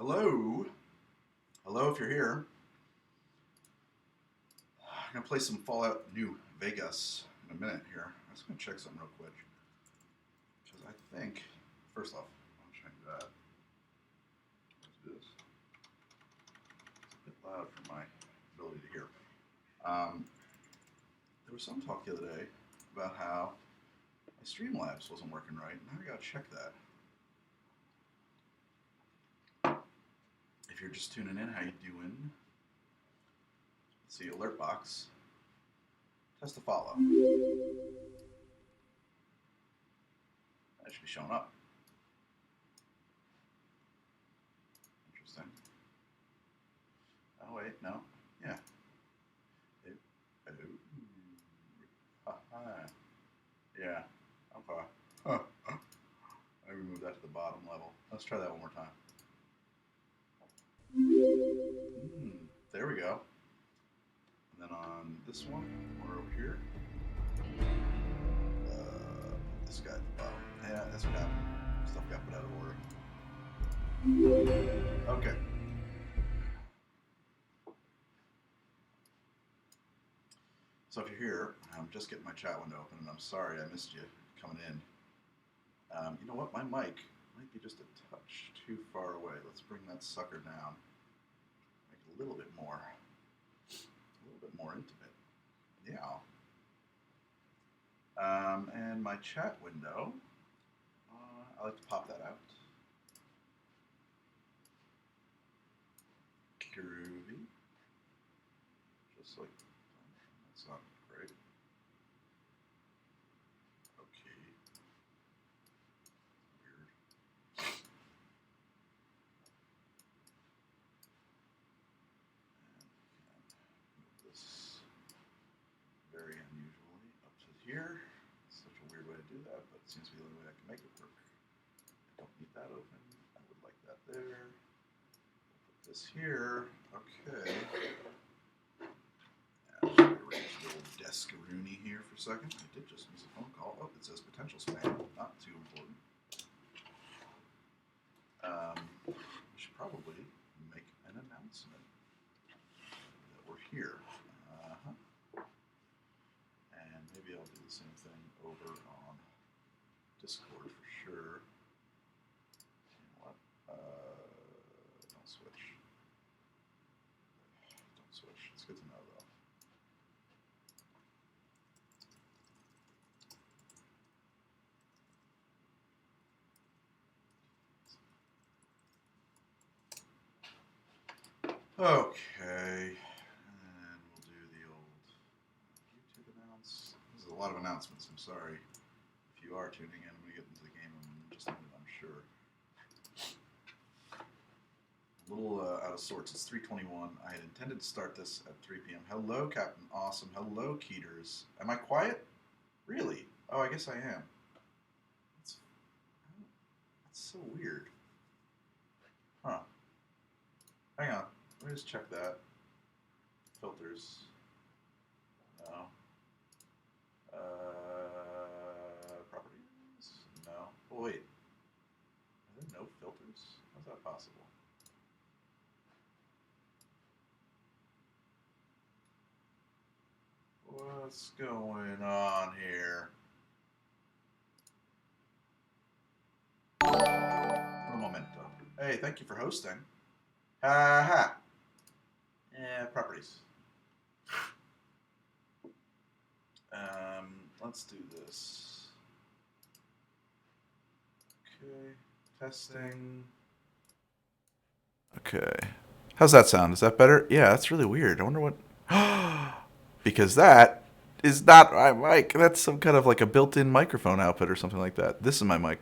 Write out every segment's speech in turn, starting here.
Hello. Hello, if you're here. I'm going to play some Fallout New Vegas in a minute here. I'm just going to check something real quick. Because I think, first off, I'll check that. Let's do this. It's a bit loud for my ability to hear. There was some talk the other day about how my Streamlabs wasn't working right. Now I got to check that. If you're just tuning in, how you doing? Let's see, alert box. Test to follow. That should be showing up. Interesting. Oh wait, no. Yeah. Yeah. Okay. Huh. I removed that to the bottom level. Let's try that one more time. There we go. And then on this one, or over here, this guy at the bottom. Yeah, that's what happened. Stuff got put out of order. Okay. So if you're here, I'm just getting my chat window open, and I'm sorry I missed you coming in. You know what? My mic might be just a touch too far away. Let's bring that sucker down. Make it a little bit more intimate. Yeah. And my chat window, I like to pop that out. Groovy. Just like, that's not great. Okay. Weird. And move this very unusually up to here. It's such a weird way to do that, but it seems to be the only way I can make it work. I don't need that open. I would like that there. We'll put this here. Okay. Rearrange the old desk-a-rooney here for a second. I did just miss a phone call. Oh, it says potential spam. Not too important. We should probably make an announcement that we're here. And maybe I'll do the same thing over on Discord for sure. You know what? Don't switch. Don't switch. It's good to know, though. Okay, and we'll do the old YouTube announce. This is a lot of announcements. I'm sorry if you are tuning in. When we get into the game, I'm sure. A little out of sorts. It's 3:21. I had intended to start this at 3 p.m. Hello, Captain Awesome. Hello, Keeters. Am I quiet? Really? Oh, I guess I am. That's so weird. Huh. Hang on. Let me just check that. Filters. No. Properties? No. Oh, wait. Are there no filters? How's that possible? What's going on here? Un momento. Hey, thank you for hosting. Ha. Yeah, properties. Let's do this. Okay, testing. Okay. How's that sound? Is that better? Yeah, that's really weird. I wonder what... Because that is not my mic. That's some kind of like a built-in microphone output or something like that. This is my mic.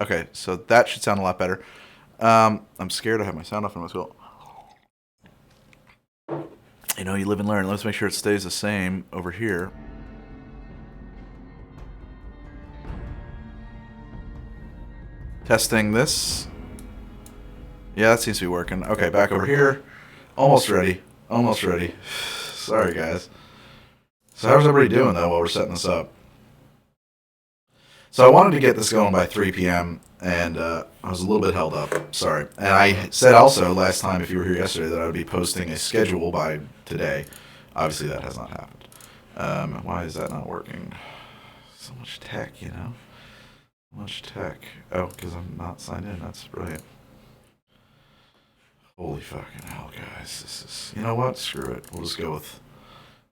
Okay, so that should sound a lot better. I'm scared I have my sound off in my school. You know, you live and learn. Let's make sure it stays the same over here. Testing this. Yeah, that seems to be working. Okay, back over here. Almost ready. Almost ready. Sorry, guys. So how's everybody doing, though, while we're setting this up? So I wanted to get this going by 3 p.m. and I was a little bit held up. Sorry. And I said also last time, if you were here yesterday, that I would be posting a schedule by today. Obviously, that has not happened. Why is that not working? So much tech, you know? So much tech. Oh, because I'm not signed in. That's brilliant. Holy fucking hell, guys. This is... You know what? Screw it. We'll just go with...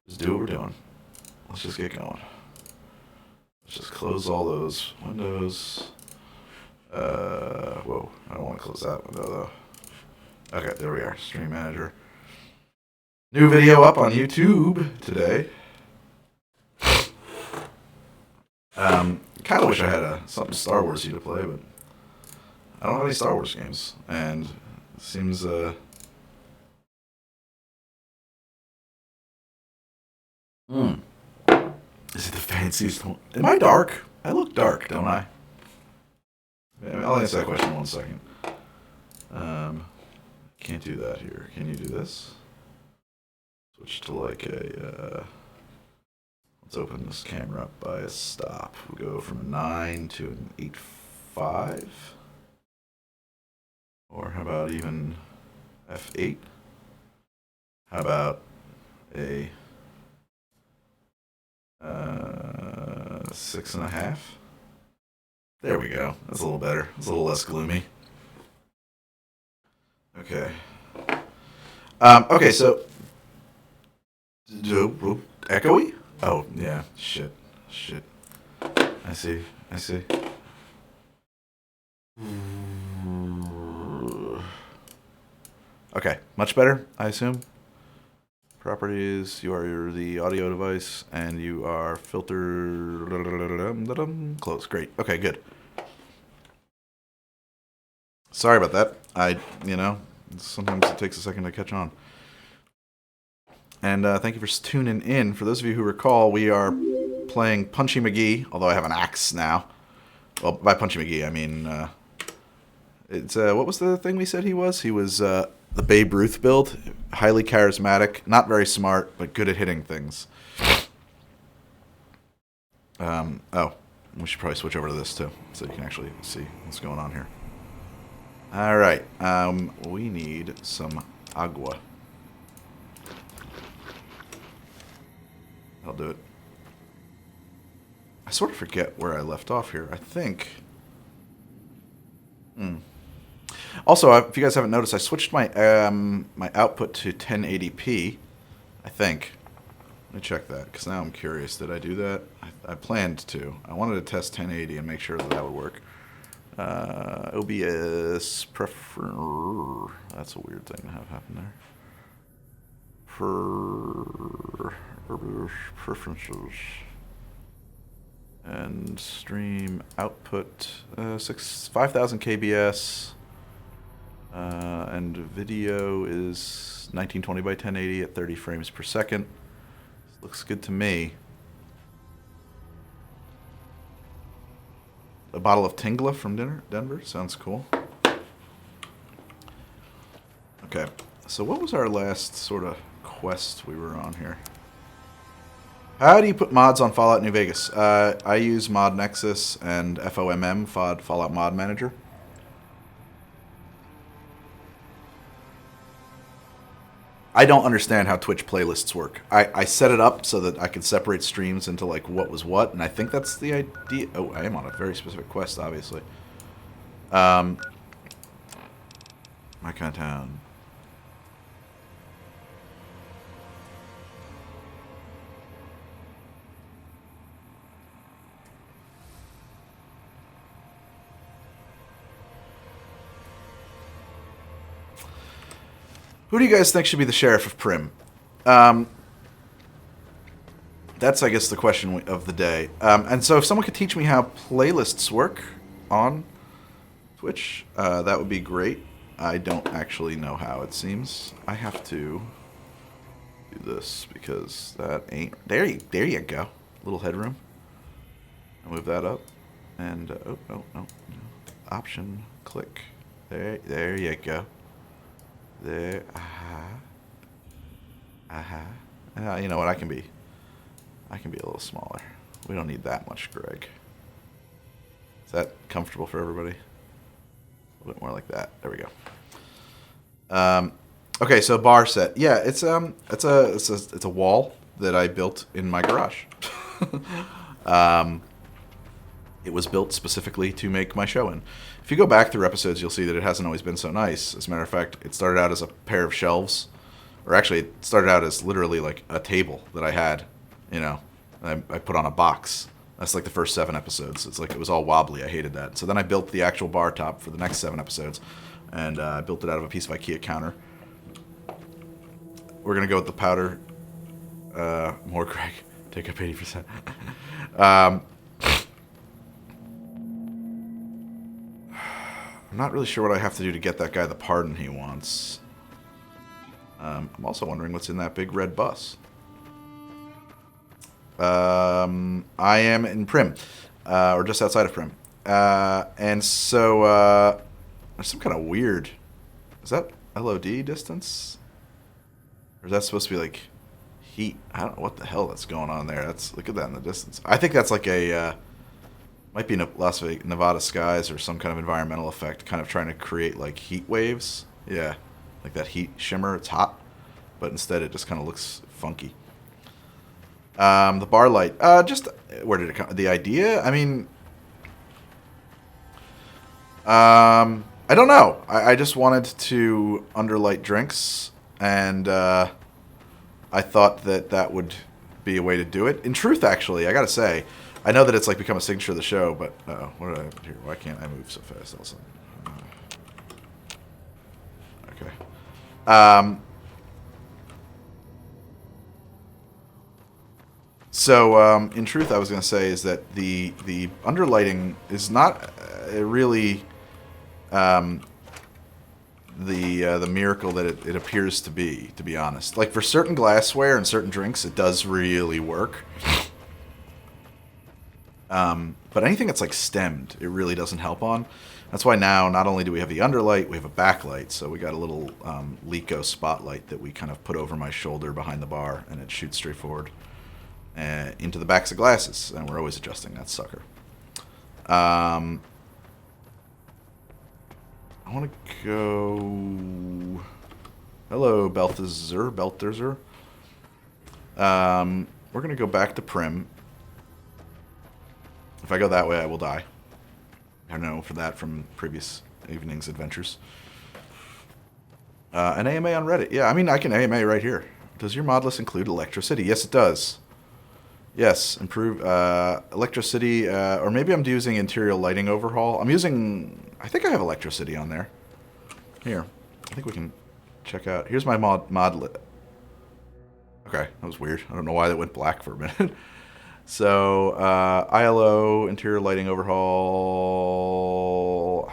Just do what we're doing. Let's just get going. Let's just close all those windows. Whoa. I don't want to close that window, though. Okay, there we are. Stream Manager. New video up on YouTube today. Kind of wish I had something Star Wars-y to play, but I don't have any Star Wars games, and it seems Is it the fanciest one? Am I dark? I look dark, don't I? I'll answer that question in 1 second. Can't do that here. Can you do this? Switch to like a... Let's open this camera up by a stop. We'll go from a 9 to an 8.5. Or how about even F8? How about a 6.5? There we go. That's a little better. It's a little less gloomy. Okay. Okay, so... Echoey? Oh, yeah. Shit. I see. Okay, much better, I assume. Properties, you are the audio device, and you are filter... Close, great. Okay, good. Sorry about that. Sometimes it takes a second to catch on. And thank you for tuning in. For those of you who recall, we are playing Punchy McGee, although I have an axe now. Well, by Punchy McGee, I mean... it's what was the thing we said he was? He was the Babe Ruth build. Highly charismatic. Not very smart, but good at hitting things. Oh, we should probably switch over to this, too, so you can actually see what's going on here. Alright, we need some agua. I'll do it. I sort of forget where I left off here. I think... Also, if you guys haven't noticed, I switched my my output to 1080p, I think. Let me check that, because now I'm curious. Did I do that? I planned to. I wanted to test 1080 and make sure that would work. OBS prefer... That's a weird thing to have happen there. Preferences. And stream output 5,000 kbs. And video is 1920 by 1080 at 30 frames per second. Looks good to me. A bottle of Tingla from Denver. Sounds cool. Okay, so what was our last sort of quest we were on here? How do you put mods on Fallout New Vegas? I use Mod Nexus and FOMM, Fallout Mod Manager. I don't understand how Twitch playlists work. I set it up so that I could separate streams into like what was what, and I think that's the idea. Oh, I am on a very specific quest, obviously. My kind of town. Who do you guys think should be the sheriff of Prim? That's, I guess, the question of the day. And so if someone could teach me how playlists work on Twitch, that would be great. I don't actually know how, it seems. I have to do this because that ain't... There you go. Little headroom. I'll move that up. And, oh, option, click. There you go. There, you know what? I can be a little smaller. We don't need that much, Greg. Is that comfortable for everybody? A little bit more like that. There we go. Okay, so bar set. Yeah, it's a wall that I built in my garage. It was built specifically to make my show in. If you go back through episodes, you'll see that it hasn't always been so nice. As a matter of fact, it started out as a pair of shelves, or actually, it started out as literally like a table that I had. You know, I put on a box. That's like the first 7 episodes. It's like it was all wobbly. I hated that. So then I built the actual bar top for the next 7 episodes, and I built it out of a piece of IKEA counter. We're gonna go with the powder. More Greg. Take up 80%. I'm not really sure what I have to do to get that guy the pardon he wants. I'm also wondering what's in that big red bus. I am in Prim, or just outside of Prim. And so there's some kind of weird... Is that LOD distance? Or is that supposed to be like heat? I don't know what the hell that's going on there. Look at that in the distance. I think that's like a... might be Las Vegas, Nevada skies or some kind of environmental effect, kind of trying to create like heat waves. Yeah, like that heat shimmer. It's hot, but instead it just kind of looks funky. The bar light. Just where did it come? The idea. I mean, I don't know. I just wanted to underlight drinks, and I thought that would be a way to do it. In truth, actually, I gotta say. I know that it's like become a signature of the show, but what did I put here? Why can't I move so fast? Also, okay. So in truth, I was going to say is that the underlighting is not really the miracle that it appears to be. To be honest, like for certain glassware and certain drinks, it does really work. But anything that's like stemmed, it really doesn't help on. That's why now not only do we have the underlight, we have a backlight. So we got a little Lico spotlight that we kind of put over my shoulder behind the bar, and it shoots straight forward into the backs of glasses. And we're always adjusting that sucker. I want to go... Hello, Beltherzer. We're going to go back to Prim. If I go that way, I will die. I know for that from previous evening's adventures. An AMA on Reddit. Yeah, I mean, I can AMA right here. Does your mod list include Electricity? Yes, it does. Yes, improve Electricity, or maybe I'm using Interior Lighting Overhaul. I think I have Electricity on there. Here, I think we can check out. Here's my mod list. Okay, that was weird. I don't know why that went black for a minute. So, ILO, Interior Lighting Overhaul.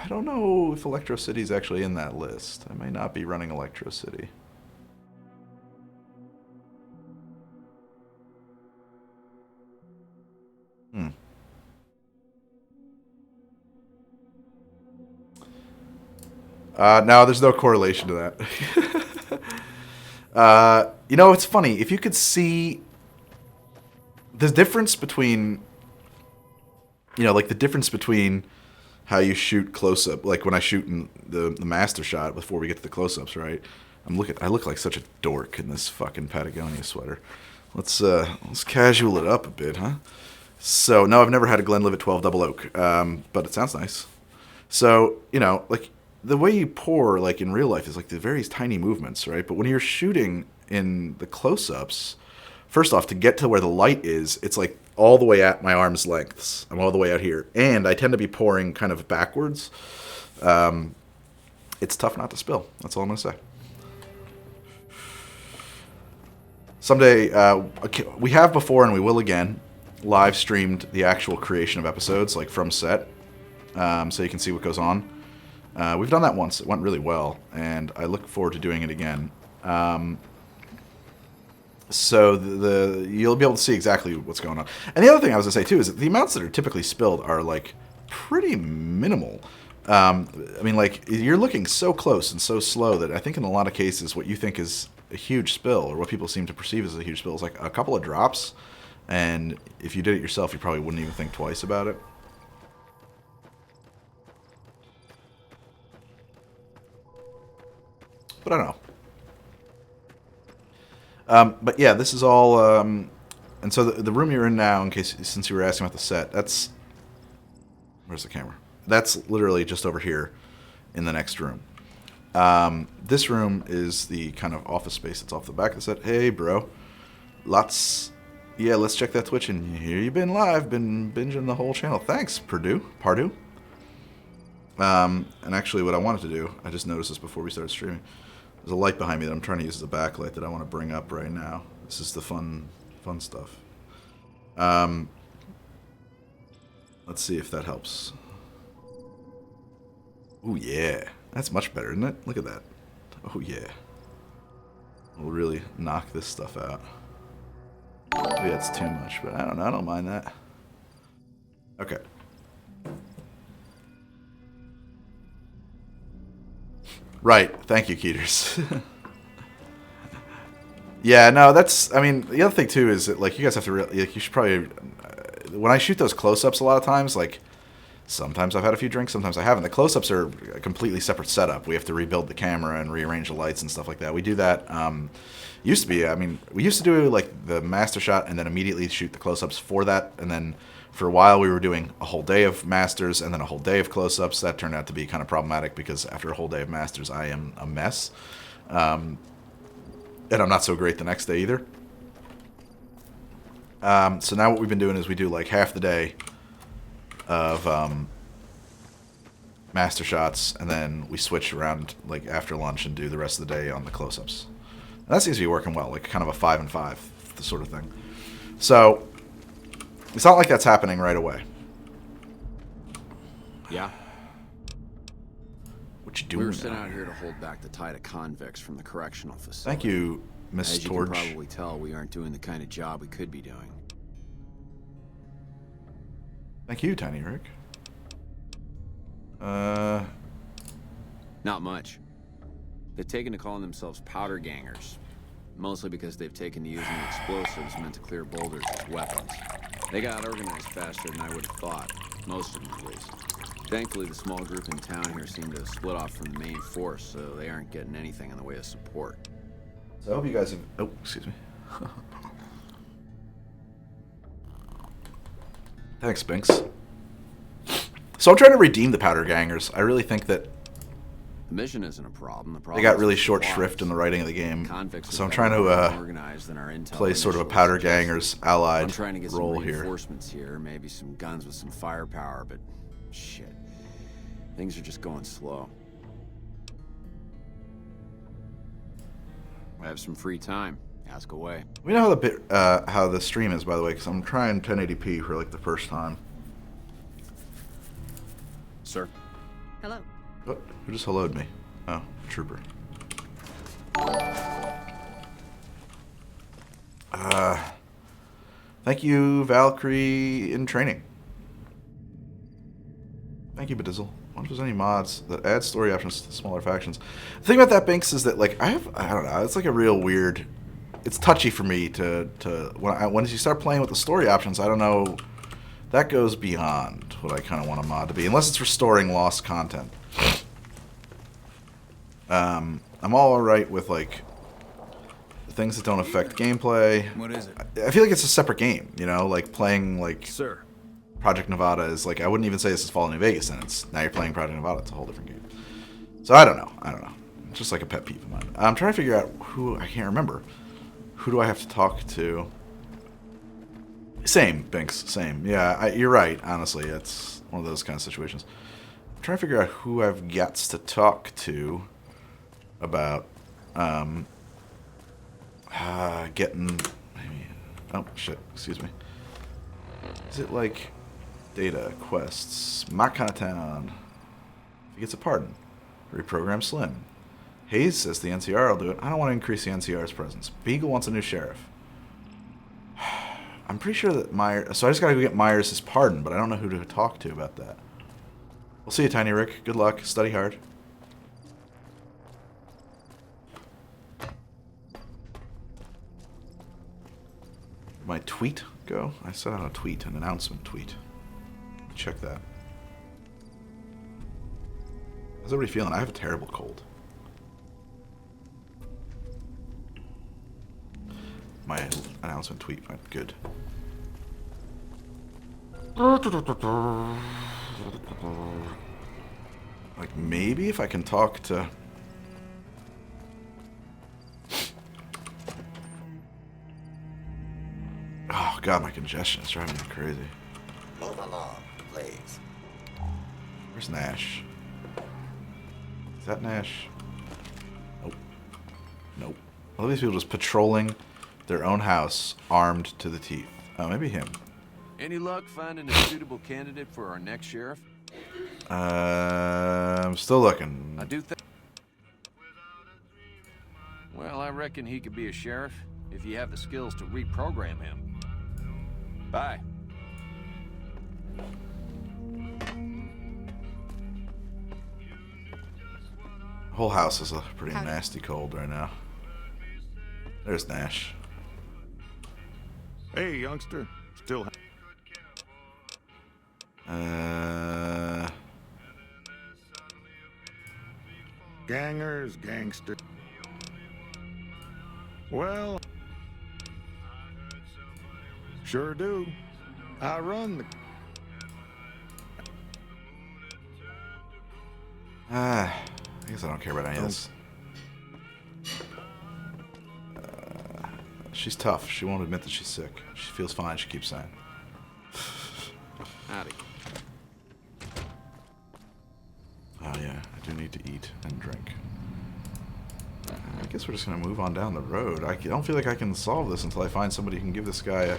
I don't know if Electrocity is actually in that list. I may not be running Electrocity. No, there's no correlation to that. You know, it's funny. If you could see... the difference between, like the difference between how you shoot close-up, like when I shoot in the master shot before we get to the close-ups, right? I look like such a dork in this fucking Patagonia sweater. Let's casual it up a bit, huh? So, no, I've never had a Glenlivet 12 Double Oak, but it sounds nice. So, like, the way you pour, like, in real life is, like, the various tiny movements, right? But when you're shooting in the close-ups... First off, to get to where the light is, it's like all the way at my arm's lengths. I'm all the way out here. And I tend to be pouring kind of backwards. It's tough not to spill. That's all I'm going to say. Someday, we have before and we will again, live streamed the actual creation of episodes, like from set, so you can see what goes on. We've done that once. It went really well, and I look forward to doing it again. So you'll be able to see exactly what's going on. And the other thing I was going to say, too, is that the amounts that are typically spilled are, like, pretty minimal. I mean, like, you're looking so close and so slow that I think in a lot of cases what you think is a huge spill, or what people seem to perceive as a huge spill, is like a couple of drops. And if you did it yourself, you probably wouldn't even think twice about it. But I don't know. But yeah, this is all. And so the room you're in now, since you were asking about the set, that's where's the camera? That's literally just over here in the next room. This room is the kind of office space that's off the back of the set. Hey, bro. Yeah, let's check that Twitch. And here you've been live, been binging the whole channel. Thanks, Pardew. And actually, what I wanted to do, I just noticed this before we started streaming. There's a light behind me that I'm trying to use as a backlight that I want to bring up right now. This is the fun stuff. Let's see if that helps. Oh yeah, that's much better, isn't it? Look at that. Oh yeah. We'll really knock this stuff out. Maybe that's too much, but I don't know. I don't mind that. Okay. Right. Thank you, Keeters. Yeah, no, that's... I mean, the other thing, too, is that, like, you guys have to... you should probably... when I shoot those close-ups a lot of times, like, sometimes I've had a few drinks, sometimes I haven't. The close-ups are a completely separate setup. We have to rebuild the camera and rearrange the lights and stuff like that. We do that... used to be, I mean, we used to do, like, the master shot and then immediately shoot the close-ups for that, and then... for a while, we were doing a whole day of masters and then a whole day of close-ups. That turned out to be kind of problematic because after a whole day of masters, I am a mess. And I'm not so great the next day either. So now what we've been doing is we do like half the day of master shots, and then we switch around like after lunch and do the rest of the day on the close-ups. And that seems to be working well, like kind of a 5 and 5 sort of thing. So... it's not like that's happening right away. Yeah. What you doing? We were sent out here to hold back the tide of convicts from the correctional facility. Thank you, Miss As you Torch. can probably tell, we aren't doing the kind of job we could be doing. Thank you, Tiny Rick. Not much. They've taken to calling themselves powder gangers. Mostly because they've taken to using explosives meant to clear boulders as weapons. They got organized faster than I would have thought. Most of them, at least. Thankfully, the small group in town here seem to have split off from the main force, so they aren't getting anything in the way of support. So I hope you guys have... oh, excuse me. Thanks, Binks. So I'm trying to redeem the powder gangers. I really think that The mission isn't a problem. The problem they got is really the short supplies. shrift in the writing of the game. Convicts So I'm are trying better to organized than our intel play sort of a initially powder suggested. gangers allied I'm trying to get some role here. reinforcements here, maybe some guns with some firepower, but shit. Things are just going slow. I have some free time. Ask away. We know how the stream is, by the way, because I'm trying 1080p for like the first time. Sir. Hello. Oh, who just helloed me? Oh, trooper. Thank you, Valkyrie in training. Thank you, Bedizzle. I wonder if there's any mods that add story options to smaller factions. The thing about that, Binks, is that like I don't know, it's like a real weird. It's touchy for me to when you start playing with the story options. I don't know. That goes beyond what I kind of want a mod to be, unless it's restoring lost content. I'm all right with like things that don't affect gameplay. What is it? I feel like it's a separate game, you know, like playing like Sir. Project Nevada is like I wouldn't even say this is Fallout New Vegas, and it's now you're playing Project Nevada. It's a whole different game. So I don't know. It's just like a pet peeve of mine. I'm trying to figure out who I can't remember. Who do I have to talk to? Same, Binks. Same. Yeah, you're right. Honestly, it's one of those kind of situations. I'm trying to figure out who I've got to talk to about getting. Maybe, oh shit! Excuse me. Is it like data quests? Makatown. He gets a pardon. Reprogram Slim. Hayes says the NCR will do it. I don't want to increase the NCR's presence. Beagle wants a new sheriff. I'm pretty sure that Myers... so I just gotta go get Myers his pardon, but I don't know who to talk to about that. We'll see you, Tiny Rick. Good luck. Study hard. My tweet go? I sent out a tweet, an announcement tweet. Check that. How's everybody feeling? I have a terrible cold. my announcement tweet went good. Like, maybe if I can talk to... Oh, God, my congestion is driving me crazy. Move along, please. Where's Nash? Is that Nash? Nope. Nope. All these people just patrolling their own house, armed to the teeth. Oh, maybe him. Any luck finding a suitable candidate for our next sheriff? I'm still looking. I do think... Well, I reckon he could be a sheriff if you have the skills to reprogram him. Bye. Whole house is a pretty nasty cold right now. There's Nash. Hey, youngster. Still. Gangers, gangster. Well, sure do. I run the... I guess I don't care about any of this. She's tough. She won't admit that she's sick. She feels fine, she keeps saying. Howdy. Oh yeah, I do need to eat and drink. I guess we're just gonna move on down the road. I don't feel like I can solve this until I find somebody who can give this guy a...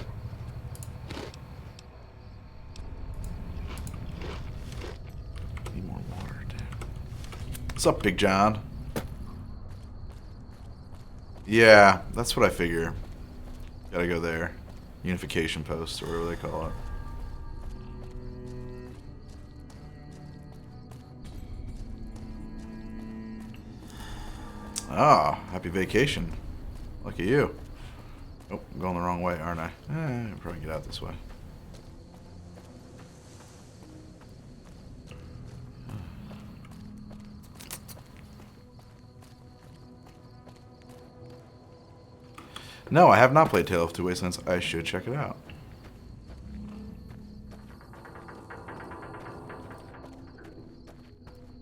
Need more water, dude. What's up, Big John? Yeah, that's what I figure. Gotta go there. Unification post, or whatever they call it. Ah, happy vacation. Lucky you. Oh, I'm going the wrong way, aren't I? I'll probably get out this way. No, I have not played Tale of Two Wastelands. I should check it out.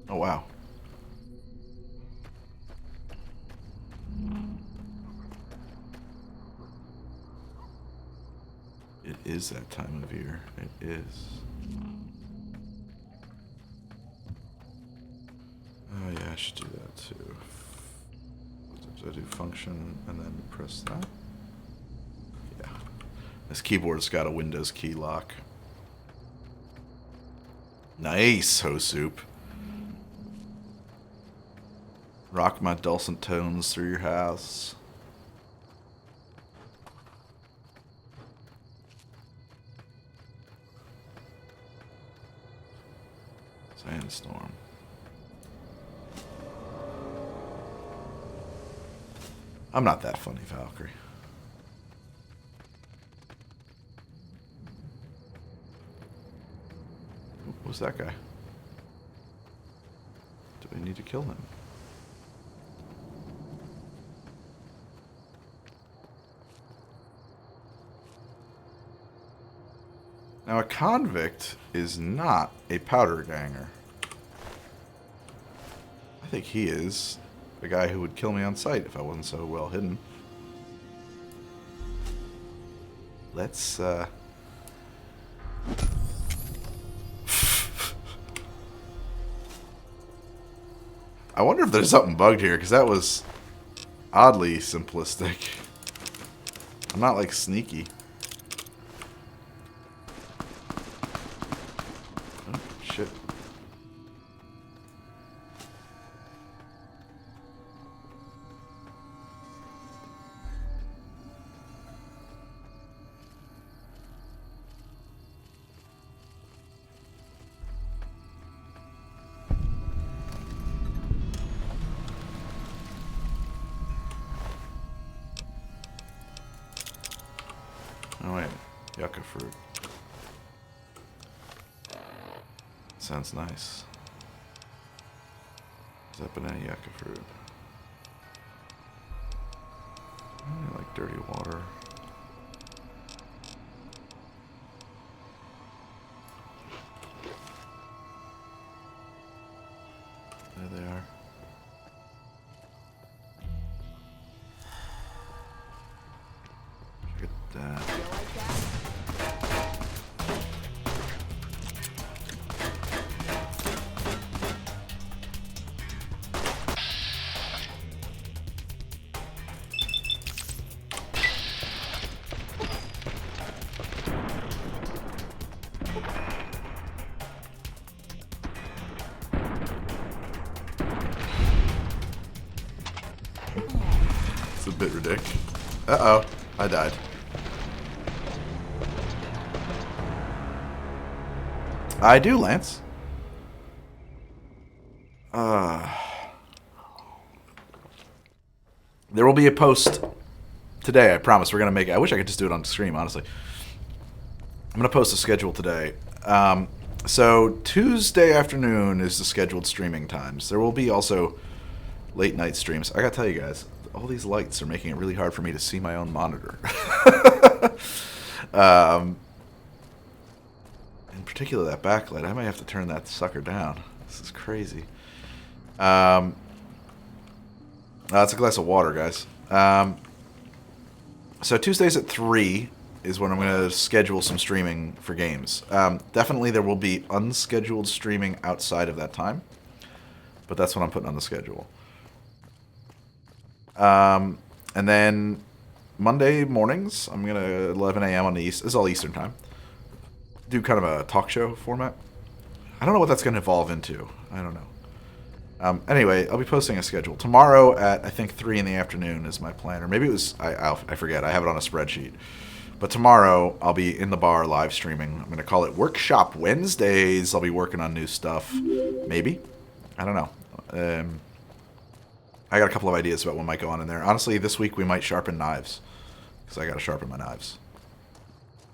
Oh, wow. It is that time of year. It is. Oh, yeah, I should do that too. I do function and then press that. Yeah. This keyboard's got a Windows key lock. Nice, Hosup. Rock my dulcet tones through your house. Sandstorm. I'm not that funny, Valkyrie. Who's that guy? Do we need to kill him? Now, a convict is not a powder ganger. I think he is the guy who would kill me on sight if I wasn't so well hidden. Let's, I wonder if there's something bugged here, because that was oddly simplistic. I'm not, like, sneaky. Oh, shit. Oh wait, yucca fruit. Sounds nice. Is that banana yucca fruit? I really like dirty water. There they are. Look at that. It's a bit ridiculous. Uh-oh. I died. I do, Lance. There will be a post today, I promise. We're going to make it. I wish I could just do it on stream, honestly. I'm going to post a schedule today. So Tuesday afternoon is the scheduled streaming times. There will be also late night streams. I got to tell you guys, all these lights are making it really hard for me to see my own monitor. In particular, that backlight. I might have to turn that sucker down. This is crazy. That's a glass of water, guys. So Tuesdays at 3 is when I'm going to schedule some streaming for games. Definitely there will be unscheduled streaming outside of that time, but that's what I'm putting on the schedule. And then Monday mornings, I'm going to 11 a.m. on the East. This is all Eastern time. Do kind of a talk show format. I don't know what that's going to evolve into. I don't know. Anyway, I'll be posting a schedule. Tomorrow at, I think, 3 in the afternoon is my plan. Or maybe it was, I forget. I have it on a spreadsheet. But tomorrow, I'll be in the bar live streaming. I'm going to call it Workshop Wednesdays. I'll be working on new stuff. Maybe. I don't know. I got a couple of ideas about what might go on in there. Honestly, this week we might sharpen knives. Because I got to sharpen my knives.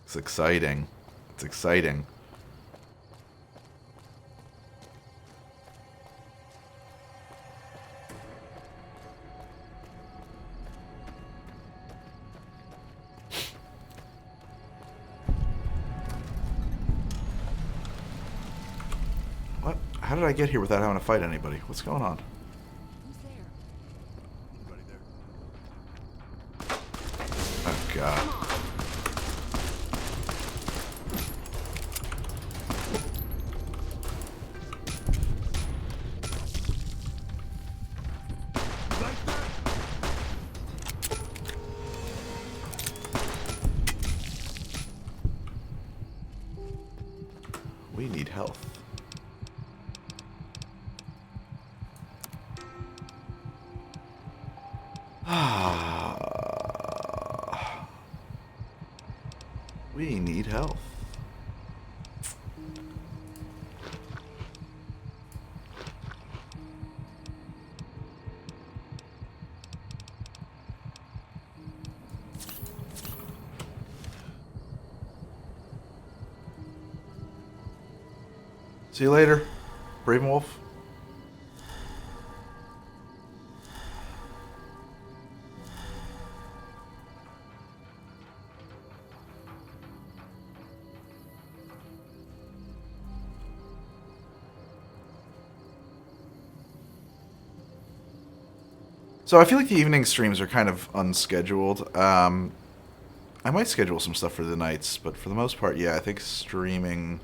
It's exciting. It's exciting. What? How did I get here without having to fight anybody? What's going on? Oh, God. We need health. We need health. See you later, Bravenwolf. So I feel like the evening streams are kind of unscheduled. I might schedule some stuff for the nights, but for the most part, yeah, I think streaming...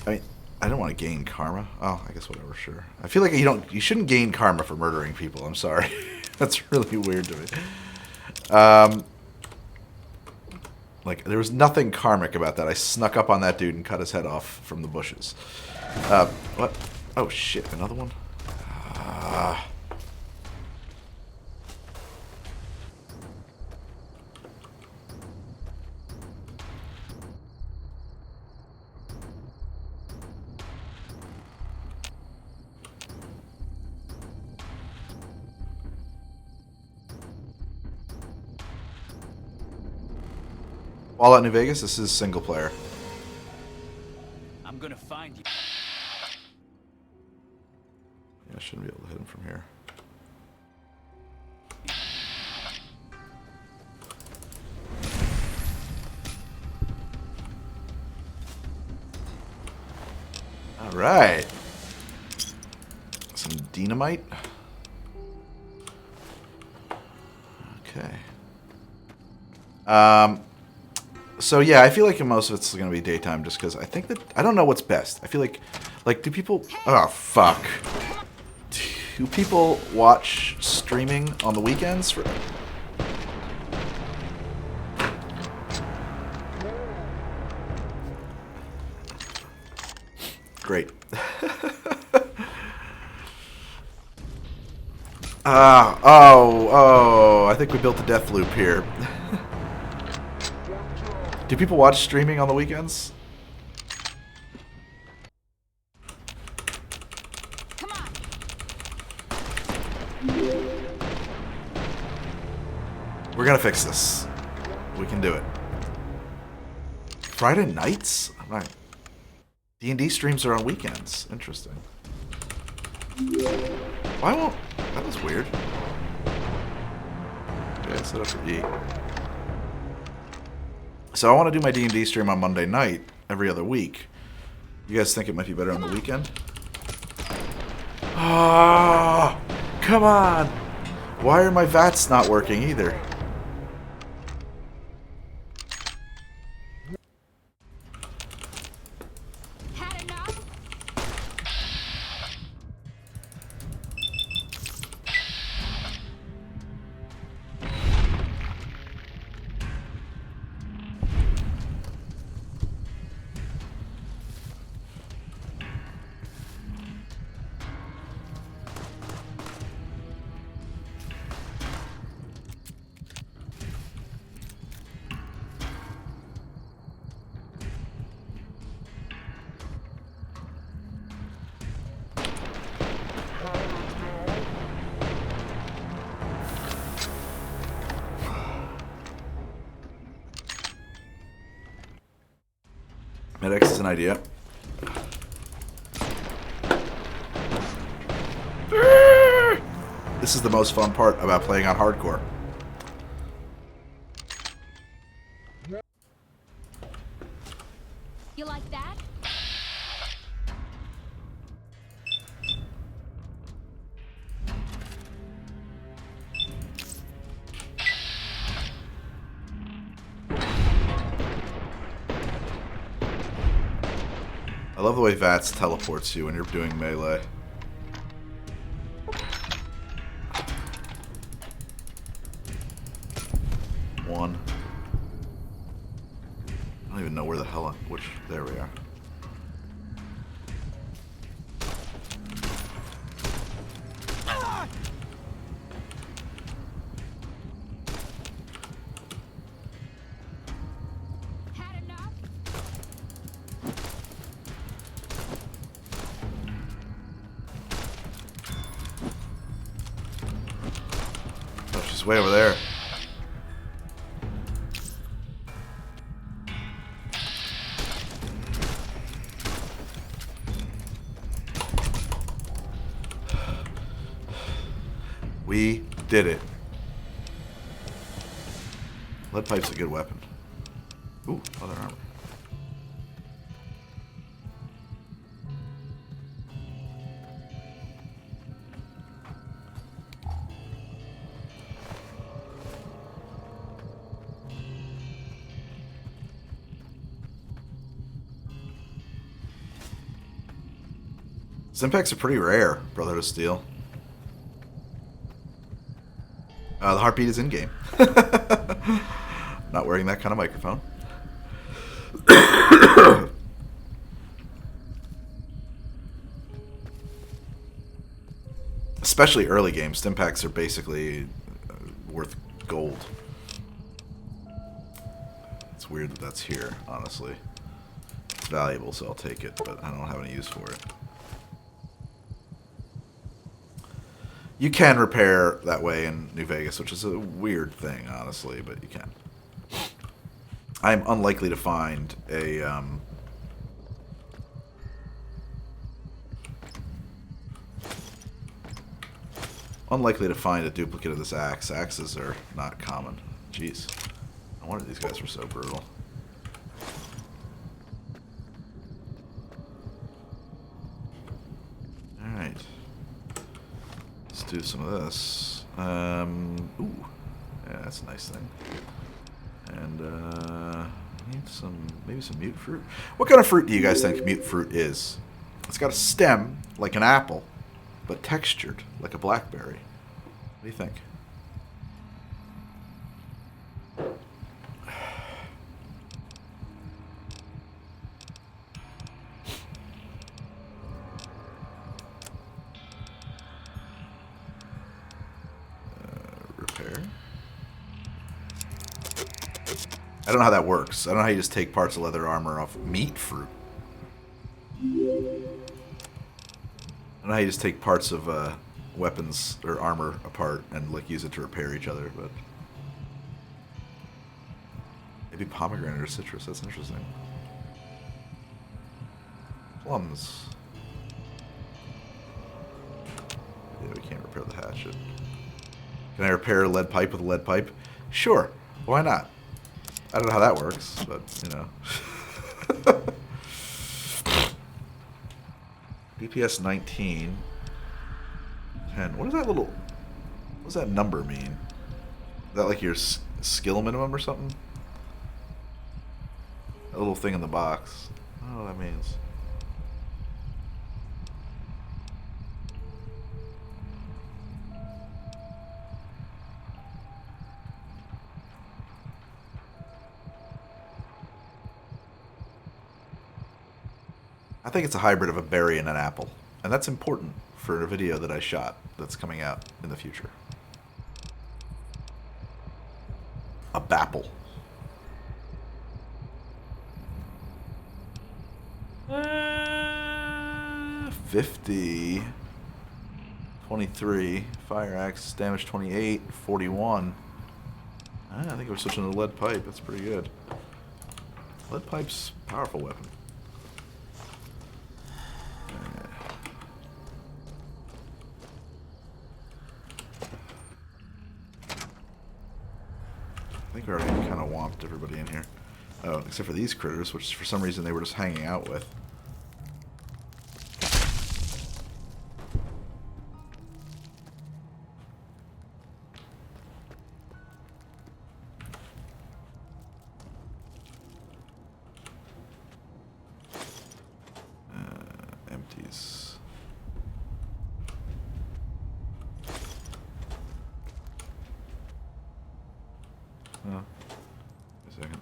I mean, I don't want to gain karma. Oh, I guess whatever, sure. I feel like you shouldn't gain karma for murdering people. I'm sorry. That's really weird to me. Like, there was nothing karmic about that. I snuck up on that dude and cut his head off from the bushes. What? Oh, shit. Another one? Fallout New Vegas, this is single player. I'm gonna find you. Yeah, I shouldn't be able to hit him from here. Alright. Some dynamite. Okay. So yeah, I feel like most of it's going to be daytime just because I think that... I don't know what's best. I feel like... Like, do people... Oh, fuck. Do people watch streaming on the weekends? Great. Oh, I think we built a death loop here. Do people watch streaming on the weekends? Come on. We're gonna fix this. We can do it. Friday nights? I'm not... D&D streams are on weekends. Interesting. Why won't... That was weird. Okay, set up for E. So I want to do my D&D stream on Monday night every other week. You guys think it might be better on the weekend? Ah, come on! Why are my VATs not working either? Had enough? Med-X is an idea. This is the most fun part about playing on hardcore. You like that? I love the way VATS teleports you when you're doing melee. One. I don't even know where the hell there we are. Had enough? Oh, she's way over there. We did it. Lead pipe's a good weapon. Ooh, other armor. Stimpaks are pretty rare, Brotherhood of Steel. The heartbeat is in-game. Not wearing that kind of microphone. Especially early games, Stimpaks are basically worth gold. It's weird that that's here, honestly. It's valuable, so I'll take it, but I don't have any use for it. You can repair that way in New Vegas, which is a weird thing, honestly, but you can. I'm unlikely to find a... unlikely to find a duplicate of this axe. Axes are not common. Jeez. No wonder these guys were so brutal. do some of this. Ooh. Yeah, that's a nice thing. And, need maybe some mute fruit. What kind of fruit do you guys think mute fruit is? It's got a stem, like an apple, but textured, like a blackberry. What do you think? Repair. I don't know how that works. I don't know how you just take parts of leather armor off meat fruit. I don't know how you just take parts of weapons or armor apart and like use it to repair each other, but maybe pomegranate or citrus. That's interesting. Plums. Yeah, we can't repair the hatchet. Can I repair a lead pipe with a lead pipe? Sure. Why not? I don't know how that works, but, you know. DPS 19. 10. What does that number mean? Is that like your skill minimum or something? That little thing in the box. I don't know what that means. I think it's a hybrid of a berry and an apple. And that's important for a video that I shot that's coming out in the future. A bapple. 50. 23. Fire axe. Damage 28. 41. I think we're switching to lead pipe. That's pretty good. Lead pipe's a powerful weapon. I think we already kind of whomped everybody in here. Oh, except for these critters, which for some reason they were just hanging out with. Empties. Oh, a second.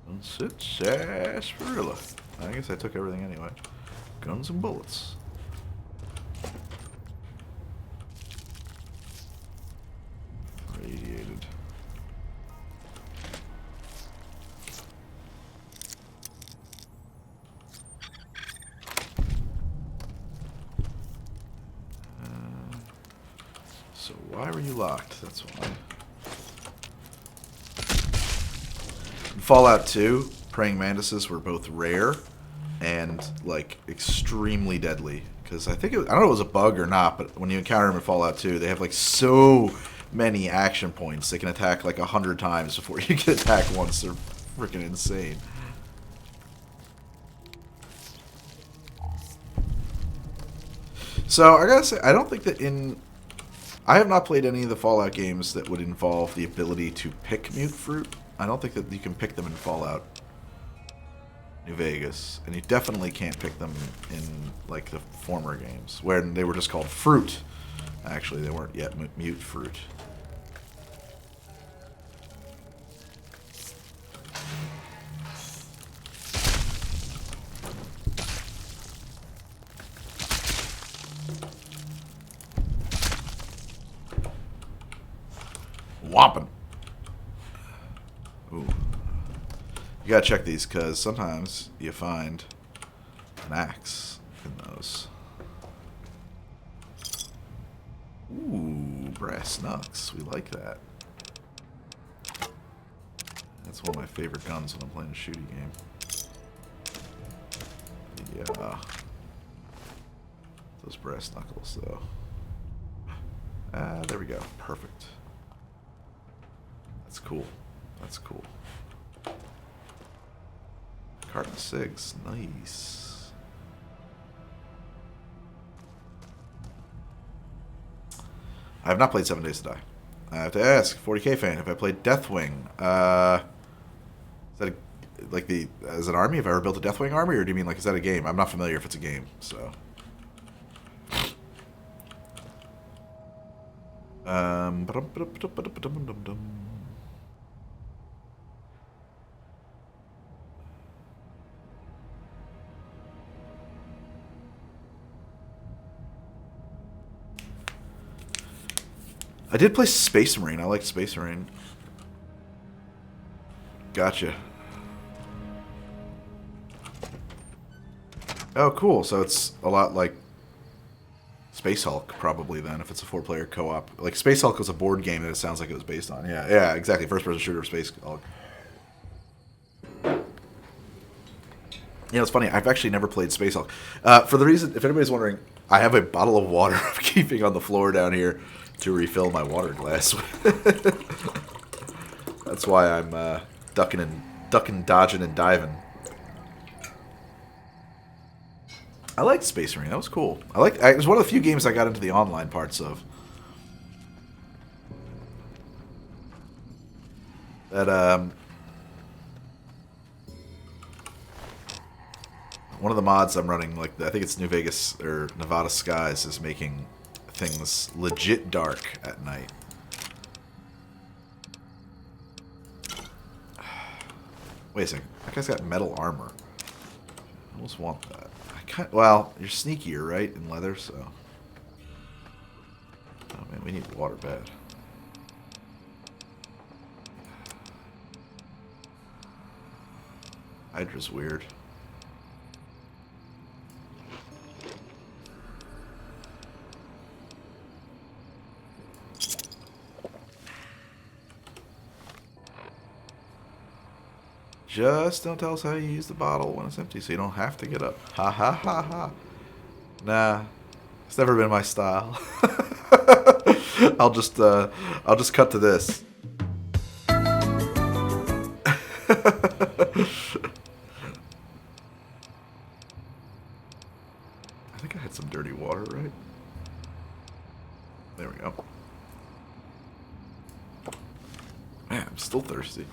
Unsit sarsaparilla. I guess I took everything anyway. Guns and bullets. Radiated. So why were you locked? That's why. In Fallout 2, praying mantises were both rare and like extremely deadly. Because I don't know if it was a bug or not, but when you encounter them in Fallout 2, they have like so many action points. They can attack like 100 times before you can attack once. They're freaking insane. So I gotta say, I don't think that I have not played any of the Fallout games that would involve the ability to pick mute fruit. I don't think that you can pick them in Fallout New Vegas, and you definitely can't pick them in like the former games, where they were just called fruit. Actually, they weren't yet mute fruit. Whopping. Ooh. You gotta check these, because sometimes you find an axe in those. Ooh, brass knucks. We like that. That's one of my favorite guns when I'm playing a shooting game. Yeah. Those brass knuckles, though. Ah, there we go. Perfect. That's cool. That's cool. Carton of cigs. Nice. I have not played 7 Days to Die. I have to ask, 40k fan, have I played Deathwing? Is that like as an army? Have I ever built a Deathwing army, or do you mean like is that a game? I'm not familiar if it's a game, so. I did play Space Marine. I liked Space Marine. Gotcha. Oh, cool. So it's a lot like Space Hulk, probably, then, if it's a 4-player co-op. Like, Space Hulk was a board game that it sounds like it was based on. Yeah, yeah, exactly. First-person shooter of Space Hulk. Yeah, it's funny. I've actually never played Space Hulk. For the reason, if anybody's wondering, I have a bottle of water I'm keeping on the floor down here to refill my water glass with. That's why I'm ducking, dodging, and diving. I liked Space Marine. That was cool. It was one of the few games I got into the online parts of. That one of the mods I'm running, like I think it's New Vegas or Nevada Skies, is making things legit dark at night. Wait a second. That guy's got metal armor. I almost want that. Well, you're sneakier, right, in leather, so. Oh man, we need water bad. Hydra's weird. Just don't tell us how you use the bottle when it's empty, so you don't have to get up. Ha ha ha ha. Nah, it's never been my style. I'll just cut to this. I think I had some dirty water, right? There we go. Man, I'm still thirsty.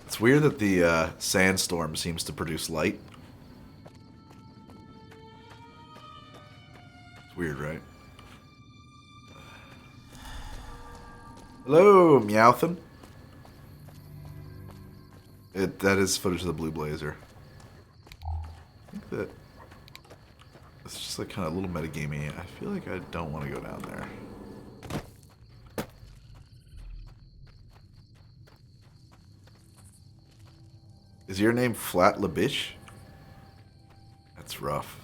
It's weird that the sandstorm seems to produce light. It's weird, right? Hello, Meowtham. That is footage of the Blue Blazer. I think that it's just like kind of a little metagamey. I feel like I don't want to go down there. Is your name Flat Labish? That's rough.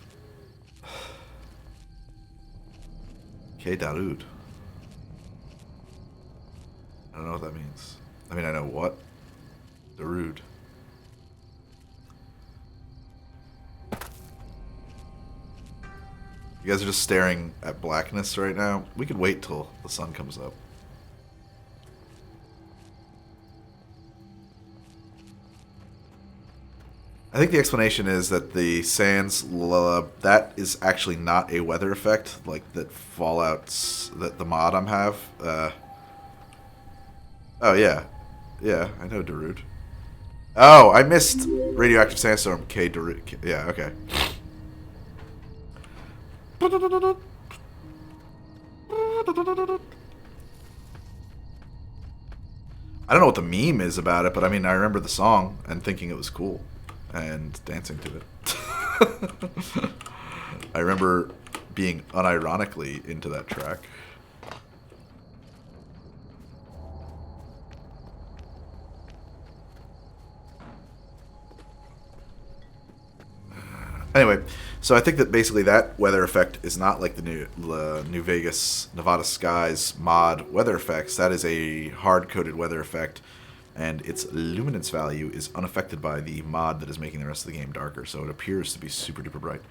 K. Darude. I don't know what that means. I mean, I know what. Darude. You guys are just staring at blackness right now. We could wait till the sun comes up. I think the explanation is that the sands, that is actually not a weather effect, like that Fallout's, that the mod I'm have. Oh, yeah. Yeah, I know Darude. Oh, I missed Radioactive Sandstorm, K. Darude. Yeah, okay. I don't know what the meme is about it, but I mean, I remember the song and thinking it was cool. And dancing to it. I remember being unironically into that track. Anyway, so I think that basically that weather effect is not like the New Vegas, Nevada Skies mod weather effects. That is a hard-coded weather effect, and its luminance value is unaffected by the mod that is making the rest of the game darker, so it appears to be super duper bright.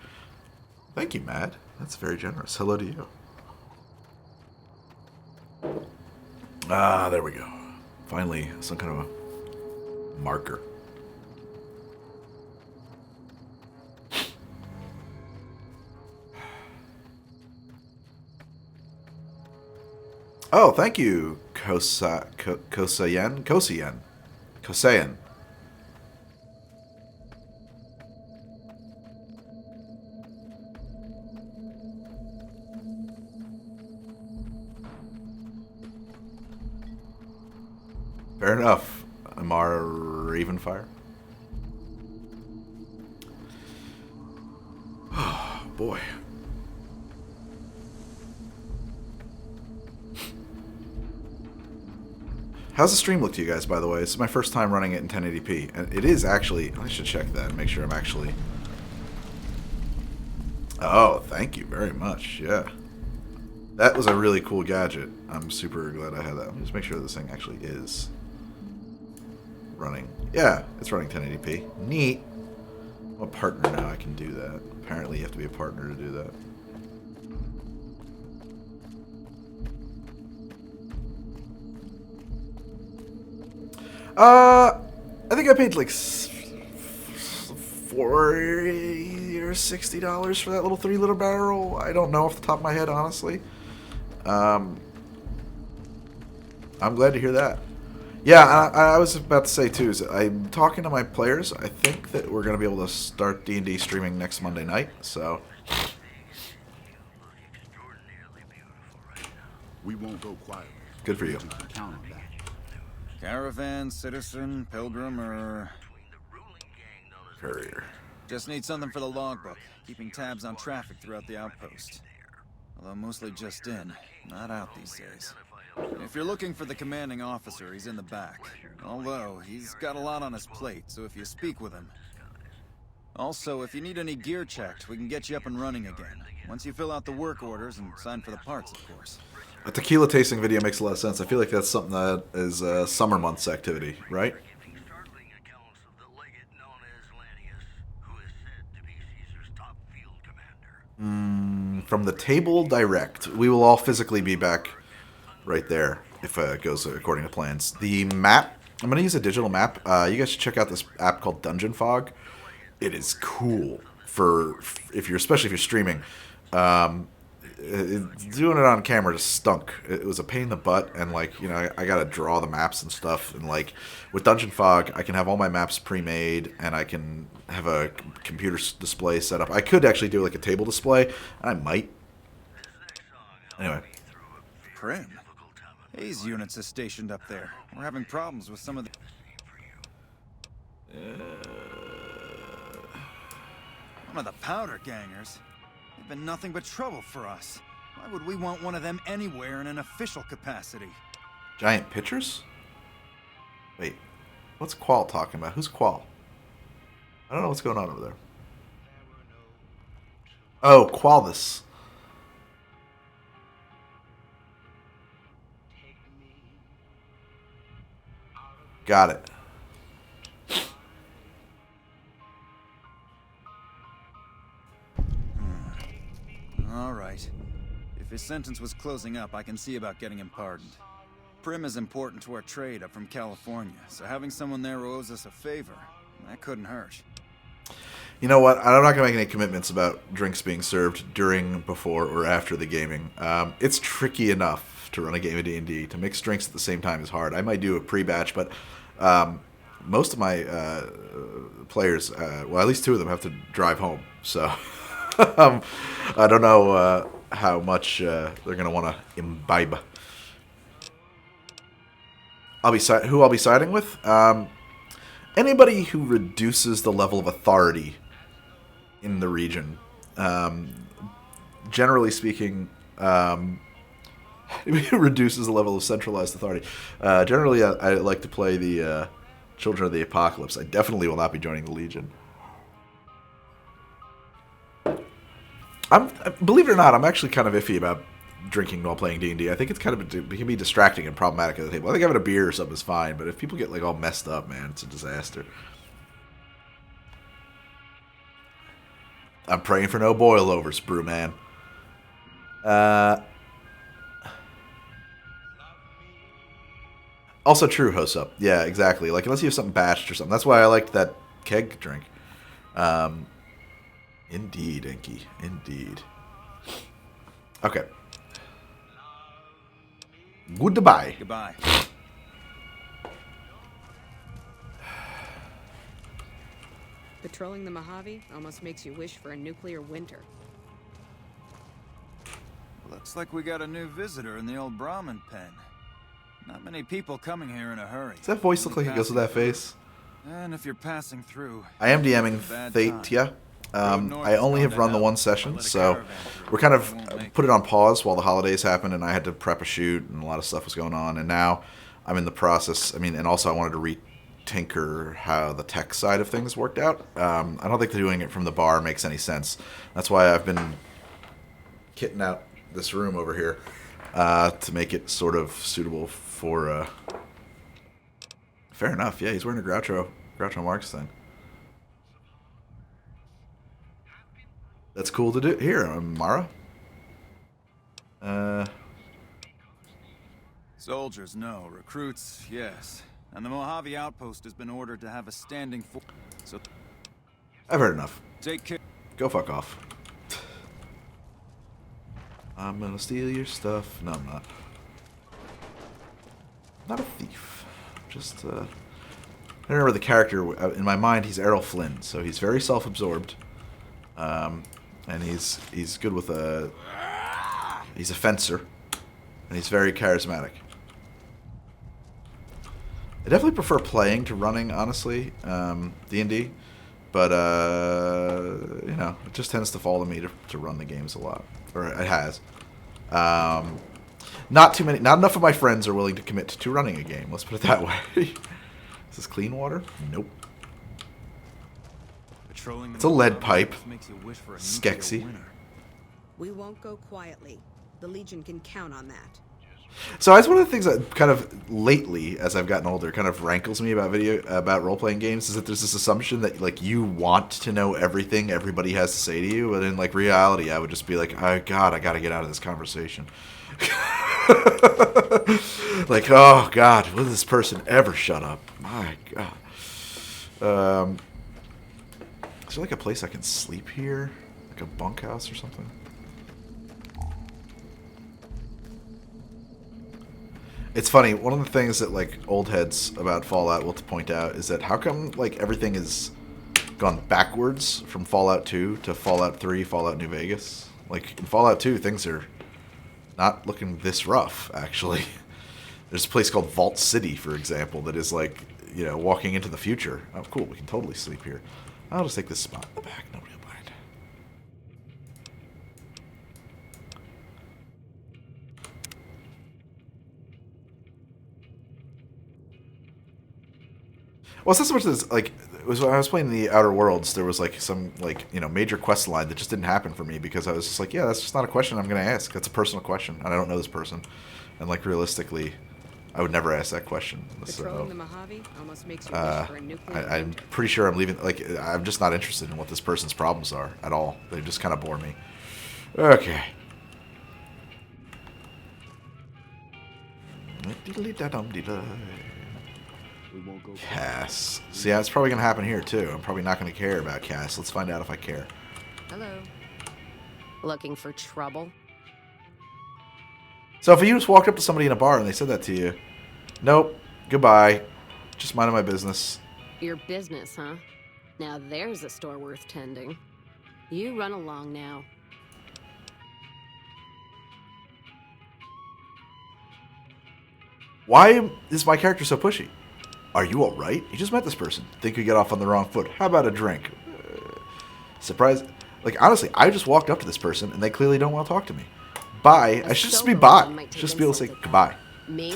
Thank you, Matt. That's very generous. Hello to you. Ah, there we go. Finally, some kind of a marker. Oh, thank you, Kosayen. Fair enough, Amar Ravenfire. Oh, boy. How's the stream look to you guys, by the way? This is my first time running it in 1080p. And it is actually... I should check that and make sure I'm actually... Oh, thank you very much. Yeah. That was a really cool gadget. I'm super glad I had that. Let me just make sure this thing actually is running. Yeah, it's running 1080p. Neat. I'm a partner now. I can do that. Apparently you have to be a partner to do that. I think I paid like $40 or $60 for that little 3-liter barrel. I don't know off the top of my head, honestly. I'm glad to hear that. Yeah, I was about to say too, is I'm talking to my players. I think that we're going to be able to start D&D streaming next Monday night, so... We won't go quietly. Good for you. You can count on that. Caravan, citizen, pilgrim, or... Courier. Just need something for the logbook, keeping tabs on traffic throughout the outpost. Although mostly just in, not out these days. If you're looking for the commanding officer, he's in the back. Although, he's got a lot on his plate, so if you speak with him... Also, if you need any gear checked, we can get you up and running again. Once you fill out the work orders and sign for the parts, of course. A tequila tasting video makes a lot of sense. I feel like that's something that is a summer months activity, right? From the table direct. We will all physically be back right there if it goes according to plans. The map, I'm going to use a digital map. You guys should check out this app called Dungeon Fog. It is cool for if you're, especially if you're streaming. Doing it on camera just stunk. It was a pain in the butt, and like, you know, I gotta draw the maps and stuff, and like with Dungeon Fog I can have all my maps pre-made, and I can have a computer display set up. I could actually do like a table display. I might. Anyway. Prim? Hayes units is stationed up there. We're having problems with some of the... One of the powder gangers. They've been nothing but trouble for us. Why would we want one of them anywhere in an official capacity? Giant pictures? Wait, what's Qual talking about? Who's Qual? I don't know what's going on over there. Oh, Qualvis. Got it. All right. If his sentence was closing up, I can see about getting him pardoned. Prim is important to our trade up from California, so having someone there who owes us a favor, that couldn't hurt. You know what? I'm not going to make any commitments about drinks being served during, before, or after the gaming. It's tricky enough to run a game of D&D. To mix drinks at the same time is hard. I might do a pre-batch, but most of my players, well, at least 2 of them have to drive home, so... I don't know how much they're going to want to imbibe. Who I'll be siding with? Anybody who reduces the level of authority in the region. Generally speaking, reduces the level of centralized authority. Generally, I like to play the Children of the Apocalypse. I definitely will not be joining the Legion. Believe it or not, I'm actually kind of iffy about drinking while playing D&D. I think it's kind of it can be distracting and problematic at the table. I think having a beer or something is fine, but if people get like all messed up, man, it's a disaster. I'm praying for no boilovers, brew man. Also true, Hosup. Yeah, exactly. Like, unless you have something batched or something. That's why I liked that keg drink. Indeed, Inky. Indeed. Okay. Goodbye. Goodbye. Patrolling the Mojave almost makes you wish for a nuclear winter. Looks like we got a new visitor in the old Brahmin pen. Not many people coming here in a hurry. Does that voice look like it goes with that face? And if you're passing through, I am DMing Thatia. I only have run the one session, so we're kind of put it on pause while the holidays happened, and I had to prep a shoot, and a lot of stuff was going on, and now I'm in the process. I mean, and also I wanted to re-tinker how the tech side of things worked out. I don't think doing it from the bar makes any sense. That's why I've been kitting out this room over here to make it sort of suitable for... Fair enough. Yeah, he's wearing a Groucho Marx thing. That's cool to do. Here, Mara. soldiers, no. Recruits, yes. And the Mojave outpost has been ordered to have a standing force. So I've heard enough. take care. Go fuck off. I'm gonna steal your stuff. No, I'm not. Not a thief. Just, I remember the character. In my mind, he's Errol Flynn, so he's very self-absorbed. And he's good with a... He's a fencer. And he's very charismatic. I definitely prefer playing to running, honestly, D&D. But, you know, it just tends to fall to me to run the games a lot. Or it has. Not enough of my friends are willing to commit to running a game. Let's put it that way. Is this clean water? Nope. It's a lead pipe. Skexy. We won't go quietly. The Legion can count on that. So that's one of the things that kind of lately, as I've gotten older, kind of rankles me about role-playing games, is that there's this assumption that like you want to know everything everybody has to say to you, but in like reality, I would just be like, oh god, I gotta get out of this conversation. Like, oh god, will this person ever shut up? My god. Is there like a place I can sleep here? Like a bunkhouse or something? It's funny, one of the things that like old heads about Fallout will point out is that how come like everything has gone backwards from Fallout 2 to Fallout 3, Fallout New Vegas? Like in Fallout 2, things are not looking this rough, actually. There's a place called Vault City, for example, that is like, you know, walking into the future. Oh, cool, we can totally sleep here. I'll just take this spot in the back, nobody will mind. Well, it's not so much as, like, it was when I was playing the Outer Worlds, there was, like, some, like, you know, major quest line that just didn't happen for me because I was just like, yeah, that's just not a question I'm going to ask. That's a personal question, and I don't know this person. And, like, realistically, I would never ask that question. Patrolling the Mojave almost makes you wish for a nuclear I'm pretty sure I'm leaving, like, I'm just not interested in what this person's problems are at all. They just kind of bore me. Okay. Cass. See, that's probably going to happen here, too. I'm probably not going to care about Cass. Let's find out if I care. Hello. Looking for trouble? So if you just walked up to somebody in a bar and they said that to you, nope, goodbye, just minding my business. Your business, huh? Now there's a store worth tending. You run along now. Why is my character so pushy? Are you alright? You just met this person. Think you get off on the wrong foot. How about a drink? Surprise. Like, honestly, I just walked up to this person and they clearly don't want to talk to me. Bye. I should just be bye. Just be able to say goodbye. Me?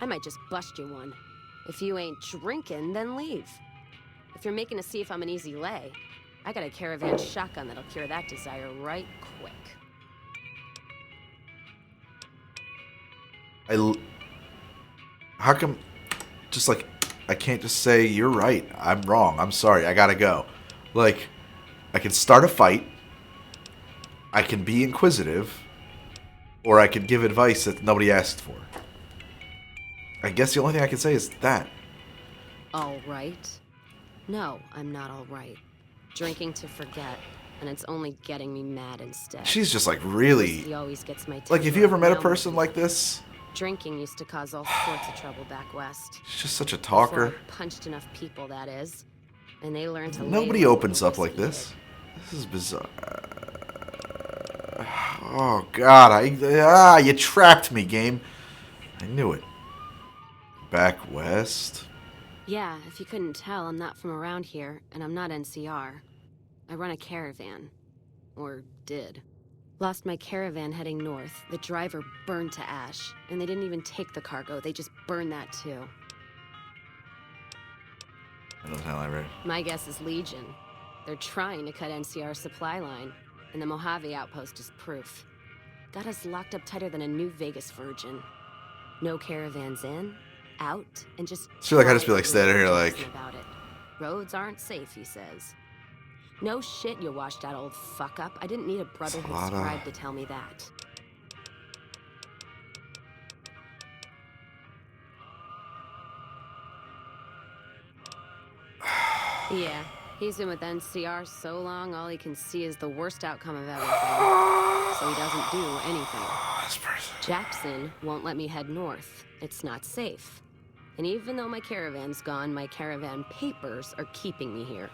I might just bust you one. If you ain't drinking, then leave. If you're making to see if I'm an easy lay, I got a caravan shotgun that'll cure that desire right quick. How come... Just like, I can't just say, you're right, I'm wrong, I'm sorry, I gotta go. Like, I can start a fight. I can be inquisitive. Or I could give advice that nobody asked for. I guess the only thing I can say is that. All right? No, I'm not all right. Drinking to forget, and it's only getting me mad instead. She's just like really... He always gets my Like, if you ever met a person like this... Drinking used to cause all sorts of trouble back west. She's just such a Before talker. I punched enough people, that is. And they learned to... Nobody opens up like this. This is bizarre. Oh, God. You trapped me, game. I knew it. Back west. Yeah, if you couldn't tell, I'm not from around here, and I'm not NCR. I run a caravan. Or did. Lost my caravan heading north. The driver burned to ash. And they didn't even take the cargo, they just burned that too. That doesn't sound like right. My guess is Legion. They're trying to cut NCR's supply line, and the Mojave outpost is proof. Got us locked up tighter than a New Vegas virgin. No caravans in, out, and just... I feel like I just be like standing here like... About it. Roads aren't safe, he says. No shit, you washed out old fuck up. I didn't need a Brotherhood scribe to tell me that. Yeah, he's been with NCR so long, all he can see is the worst outcome of everything. So he doesn't do anything. Jackson won't let me head north. It's not safe. And even though my caravan's gone, my caravan papers are keeping me here.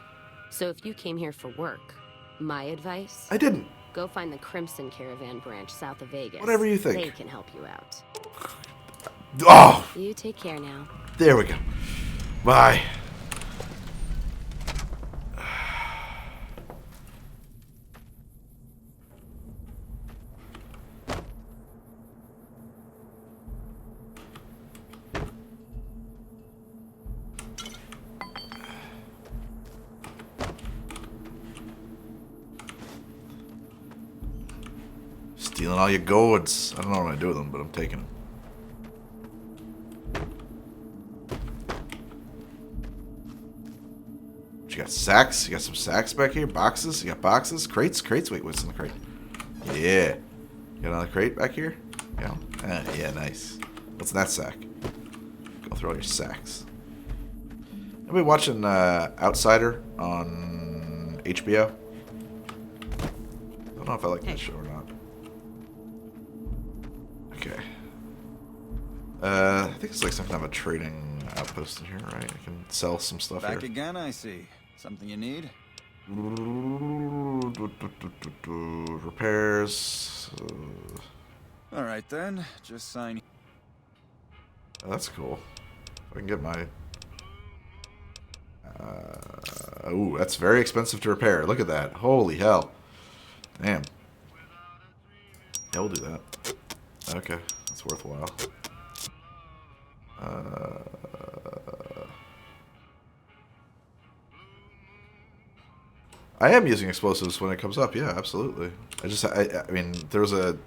So if you came here for work, my advice... I didn't. Go find the Crimson Caravan branch south of Vegas. Whatever you think. They can help you out. Oh! You take care now. There we go. Bye. Stealing all your gourds. I don't know what I do with them, but I'm taking them. You got sacks? You got some sacks back here? Boxes? You got boxes? Crates? Crates? Wait, what's in the crate? Yeah. You got another crate back here? Yeah. Yeah, nice. What's in that sack? Go through all your sacks. I've been watching Outsider on HBO. I don't know if I like that show or not. Okay. I think it's like some kind of a trading outpost in here, right? I can sell some stuff Back here. again, I see. Something you need? Repairs. All right then, just sign. Oh, that's cool. I can get my... ooh, that's very expensive to repair. Look at that. Holy hell. Damn. Yeah, we'll do that. Okay, that's worthwhile. I am using explosives when it comes up. Yeah, absolutely. I mean, there was the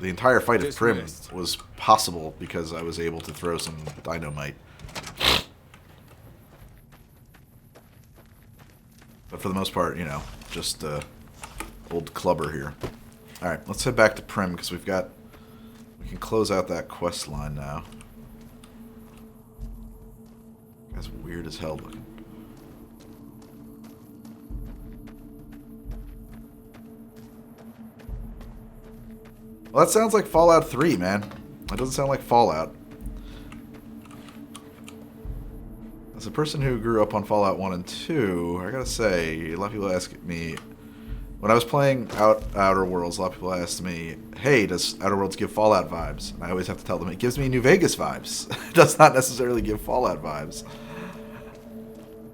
entire fight of Prim was possible because I was able to throw some dynamite. But for the most part, you know, just old clubber here. All right, let's head back to Prim because we can close out that quest line now. That's weird as hell looking. Well, that sounds like Fallout 3, man. That doesn't sound like Fallout. As a person who grew up on Fallout 1 and 2, I gotta say, a lot of people ask me... When I was playing Outer Worlds, a lot of people asked me, hey, does Outer Worlds give Fallout vibes? And I always have to tell them, it gives me New Vegas vibes. It does not necessarily give Fallout vibes.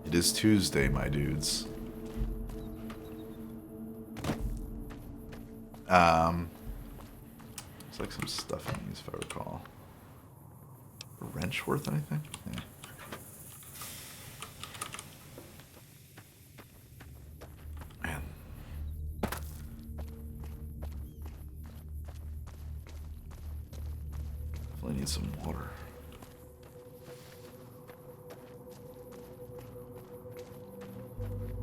It is Tuesday, my dudes. There's like some stuff in these, if I recall. A wrench worth anything? Yeah. Man. Definitely need some water.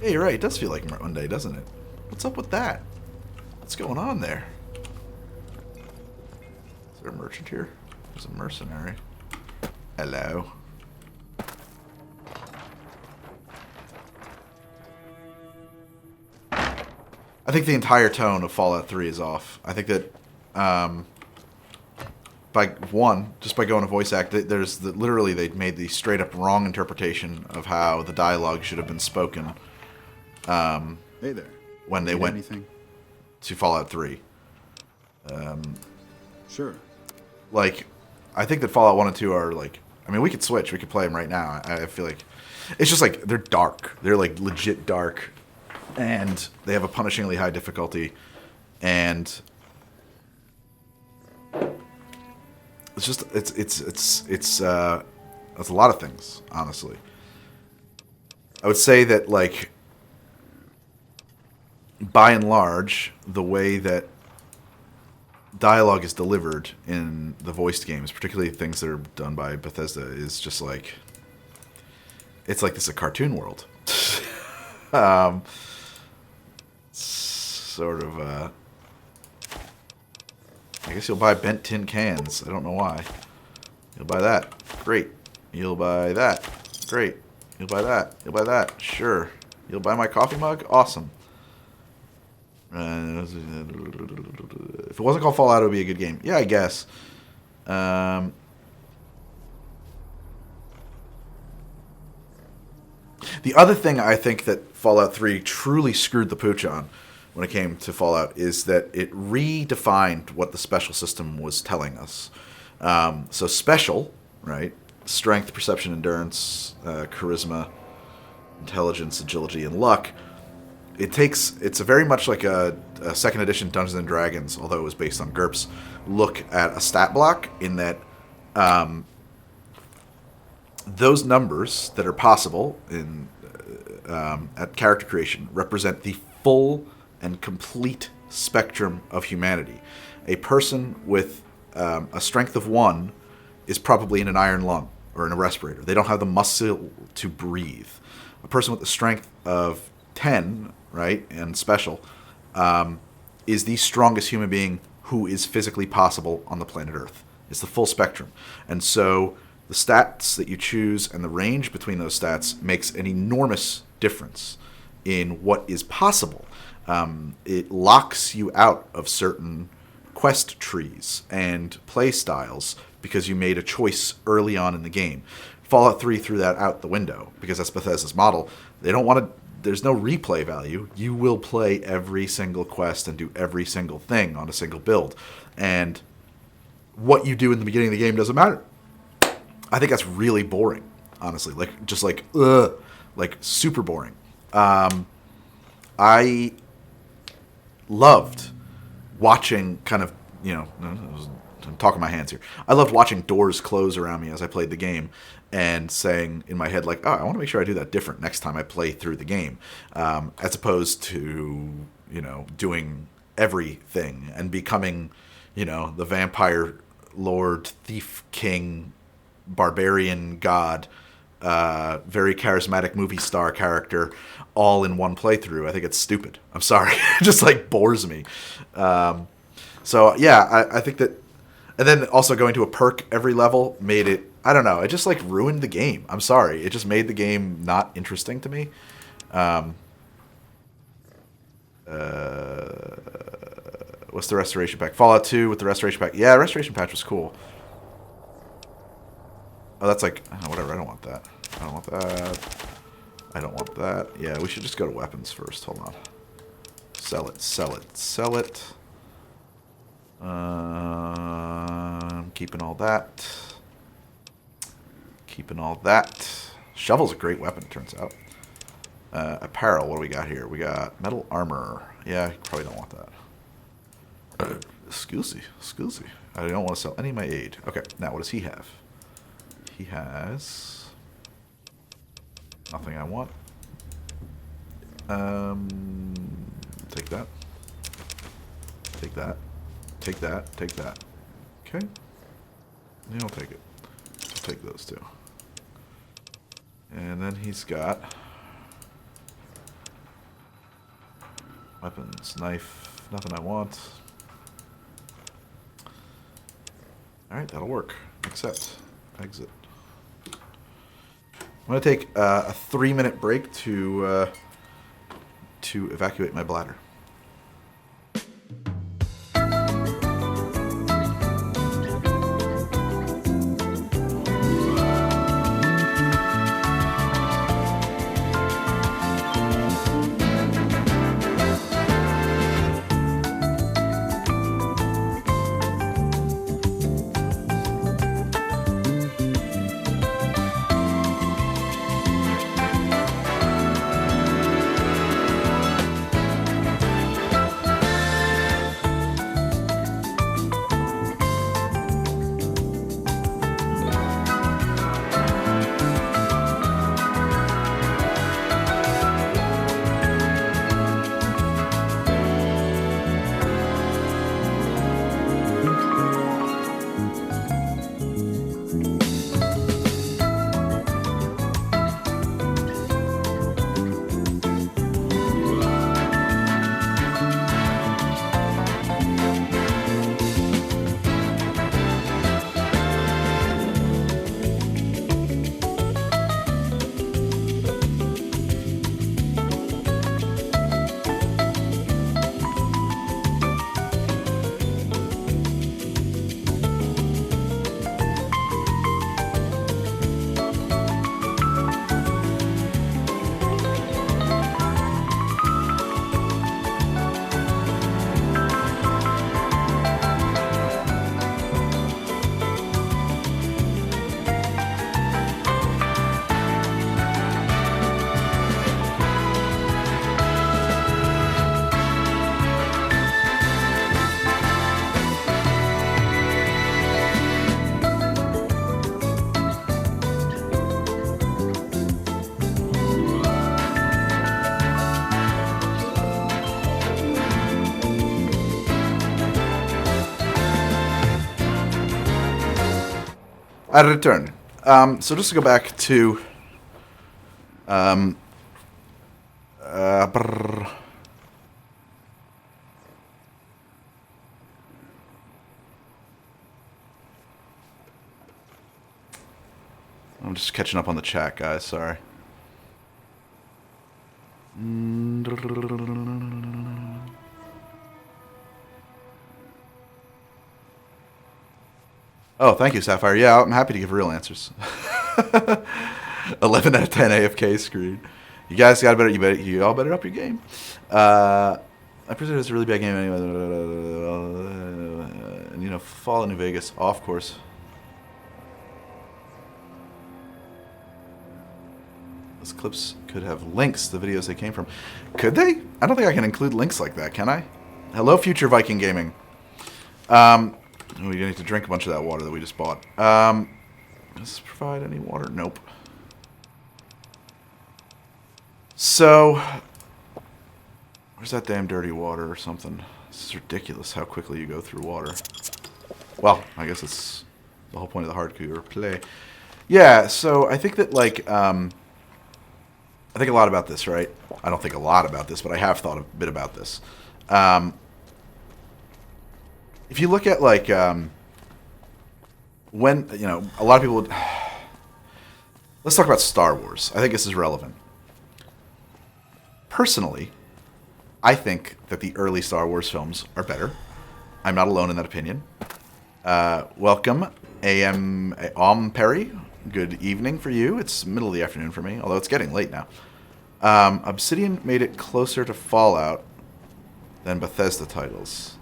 Yeah, you're right. It does feel like Monday, doesn't it? What's up with that? What's going on there? Is there a merchant here? There's a mercenary. Hello. I think the entire tone of Fallout 3 is off. I think that just by going to voice act, literally they made the straight up wrong interpretation of how the dialogue should have been spoken. Hey there. When they Need went anything? to Fallout 3. Sure. Like, I think that Fallout 1 and 2 are like, I mean, we could switch. We could play them right now. I feel like it's just like they're dark. They're like legit dark, and they have a punishingly high difficulty, and it's just it's a lot of things, honestly. I would say that, like, by and large, the way that dialogue is delivered in the voiced games, particularly things that are done by Bethesda, is just like, it's like this is a cartoon world. Sort of, I guess you'll buy bent tin cans. I don't know why. You'll buy that. Great. You'll buy that. Great. You'll buy that. You'll buy that. Sure. You'll buy my coffee mug? Awesome. If it wasn't called Fallout, it would be a good game. Yeah, I guess. The other thing I think that Fallout 3 truly screwed the pooch on when it came to Fallout is that it redefined what the special system was telling us. So special, right? Strength, perception, endurance, charisma, intelligence, agility, and luck. It's a very much like a second edition Dungeons and Dragons, although it was based on GURPS, look at a stat block in that those numbers that are possible in at character creation represent the full and complete spectrum of humanity. A person with a strength of 1 is probably in an iron lung or in a respirator. They don't have the muscle to breathe. A person with a strength of 10, right, and special, is the strongest human being who is physically possible on the planet Earth. It's the full spectrum. And so the stats that you choose and the range between those stats makes an enormous difference in what is possible. It locks you out of certain quest trees and play styles because you made a choice early on in the game. Fallout 3 threw that out the window because that's Bethesda's model. They don't want to. There's no replay value. You will play every single quest and do every single thing on a single build. And what you do in the beginning of the game doesn't matter. I think that's really boring, honestly. Like super boring. I loved watching I'm talking my hands here. I loved watching doors close around me as I played the game and saying in my head, like, oh, I want to make sure I do that different next time I play through the game, as opposed to, doing everything and becoming, the vampire lord, thief, king, barbarian god, very charismatic movie star character all in one playthrough. I think it's stupid. I'm sorry. It just, bores me. So, yeah, I think that... And then also going to a perk every level made it... I don't know. It just, ruined the game. I'm sorry. It just made the game not interesting to me. What's the restoration pack? Fallout 2 with the restoration pack. Yeah, restoration patch was cool. Oh, that's whatever. I don't want that. I don't want that. I don't want that. Yeah, we should just go to weapons first. Hold on. Sell it. Sell it. Sell it. Keeping all that. Keeping all that. Shovel's a great weapon, it turns out. Apparel, what do we got here? We got metal armor. Yeah, you probably don't want that. Excuse me. I don't want to sell any of my aid. Okay, now what does he have? He has... nothing I want. Take that. Take that. Take that. Take that. Okay. I'll take it. I'll take those two. And then he's got Weapons, knife, nothing I want. Alright, that'll work. Accept. Exit. I'm going to take a 3-minute break to evacuate my bladder. I return. So just to go back to I'm just catching up on the chat, guys. Sorry. Oh, thank you, Sapphire. Yeah, I'm happy to give real answers. 11 out of 10 AFK screen. You guys got better. You all better up your game. I presume it's a really bad game anyway. And you know, Fall in New Vegas, off course. Those clips could have links to the videos they came from. Could they? I don't think I can include links like that, can I? Hello, Future Viking Gaming. We need to drink a bunch of that water that we just bought. Does this provide any water? Nope. So, where's that damn dirty water or something? This is ridiculous how quickly you go through water. Well, I guess it's the whole point of the hardcore play. Yeah, so I think that, like, I think a lot about this, right? I don't think a lot about this, but I have thought a bit about this. If you look at, like, when, you know, a lot of people would... Let's talk about Star Wars. I think this is relevant. Personally, I think that the early Star Wars films are better. I'm not alone in that opinion. Welcome, A.M. Perry. Good evening for you. It's middle of the afternoon for me, although it's getting late now. Obsidian made it closer to Fallout than Bethesda titles.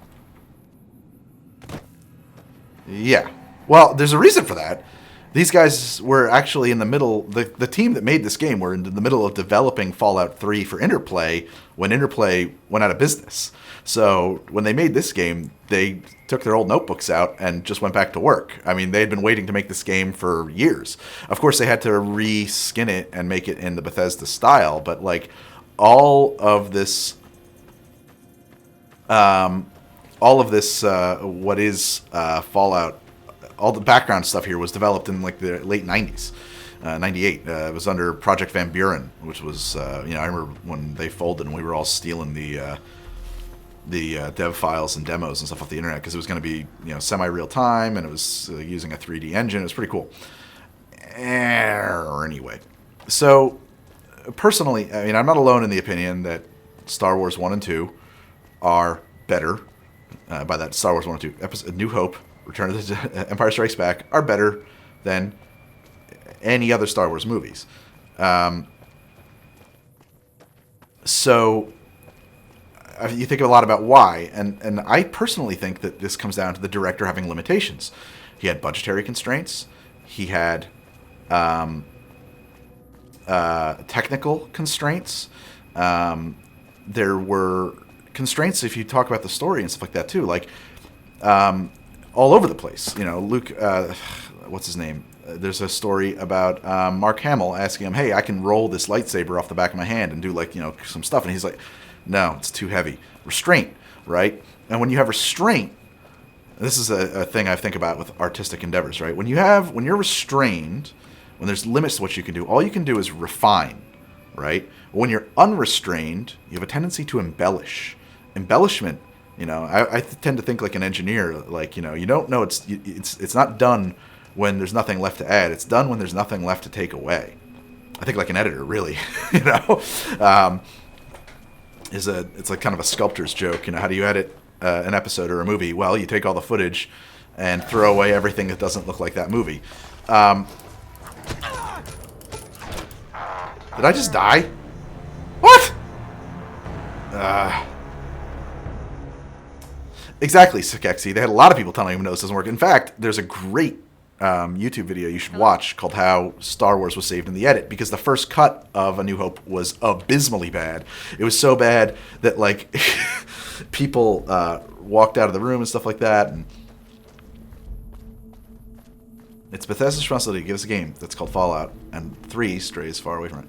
Yeah. Well, there's a reason for that. These guys were actually in the middle... The team that made this game were in the middle of developing Fallout 3 for Interplay when Interplay went out of business. So when they made this game, they took their old notebooks out and just went back to work. I mean, they had been waiting to make this game for years. Of course, they had to reskin it and make it in the Bethesda style, but, like, all of this... what is Fallout, all the background stuff here was developed in, like, the late 90s, 98. It was under Project Van Buren, which was, you know, I remember when they folded and we were all stealing the dev files and demos and stuff off the internet because it was going to be semi-real time and it was using a 3D engine. It was pretty cool. Anyway, so personally, I mean, I'm not alone in the opinion that Star Wars 1 and 2 are better. By that, Star Wars 1 and 2, episode New Hope, Return of the Empire Strikes Back are better than any other Star Wars movies. So you think a lot about why, and I personally think that this comes down to the director having limitations. He had budgetary constraints. He had technical constraints. There were constraints if you talk about the story and stuff like that too, like all over the place. Luke, what's his name? There's a story about Mark Hamill asking him, "Hey, I can roll this lightsaber off the back of my hand and do some stuff," and he's like, "No, it's too heavy." Restraint, right? And when you have restraint, this is a thing I think about with artistic endeavors, right? When you're restrained, when there's limits to what you can do, all you can do is refine, right? When you're unrestrained, you have a tendency to embellish. Embellishment, I tend to think like an engineer, you don't know it's not done when there's nothing left to add. It's done when there's nothing left to take away. I think like an editor, really, it's like kind of a sculptor's joke. How do you edit an episode or a movie? Well, you take all the footage and throw away everything that doesn't look like that movie. Did I just die? What? Exactly, Sakexi. They had a lot of people telling him no, this doesn't work. In fact, there's a great YouTube video you should watch called How Star Wars Was Saved in the Edit, because the first cut of A New Hope was abysmally bad. It was so bad that people walked out of the room and stuff like that. And it's Bethesda's responsibility to give us a game that's called Fallout, and 3 strays far away from it.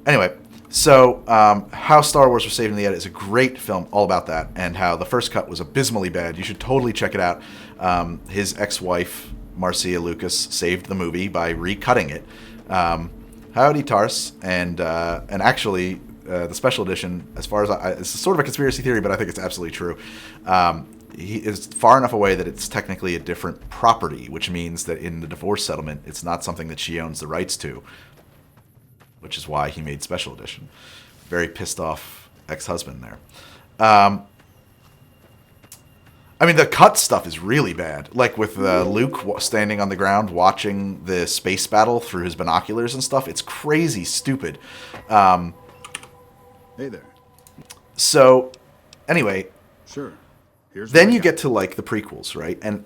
Anyway, so How Star Wars Was Saved in the Edit is a great film all about that, and how the first cut was abysmally bad. You should totally check it out. His ex-wife, Marcia Lucas, saved the movie by recutting it. Howdy Tars, and actually the special edition, as far as it's sort of a conspiracy theory, but I think it's absolutely true. He is far enough away that it's technically a different property, which means that in the divorce settlement, it's not something that she owns the rights to, which is why he made special edition. Very pissed off ex-husband there. I mean, the cut stuff is really bad. Like with Luke standing on the ground watching the space battle through his binoculars and stuff. It's crazy stupid. Hey there. So, anyway. Sure. Then you get to the prequels, right? And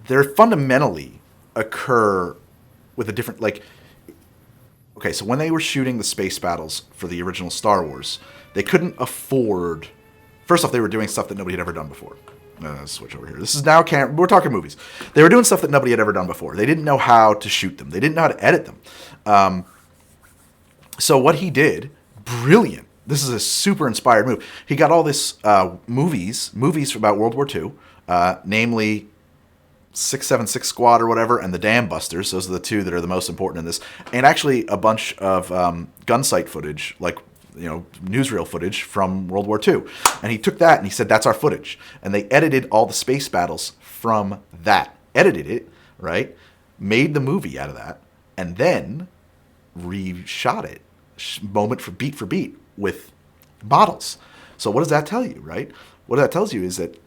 they're fundamentally occur with a different, okay, so when they were shooting the space battles for the original Star Wars, they couldn't afford... First off, they were doing stuff that nobody had ever done before. Switch over here. This is now we're talking movies. They were doing stuff that nobody had ever done before. They didn't know how to shoot them. They didn't know how to edit them. So what he did, brilliant. This is a super inspired move. He got all this movies about World War II, namely 676 Squad or whatever, and the Dam Busters. Those are the two that are the most important in this. And actually a bunch of gun sight footage, newsreel footage from World War II. And he took that and he said, that's our footage. And they edited all the space battles from that. Edited it, right? Made the movie out of that. And then reshot it moment for beat with models. So what does that tell you, right? What that tells you is that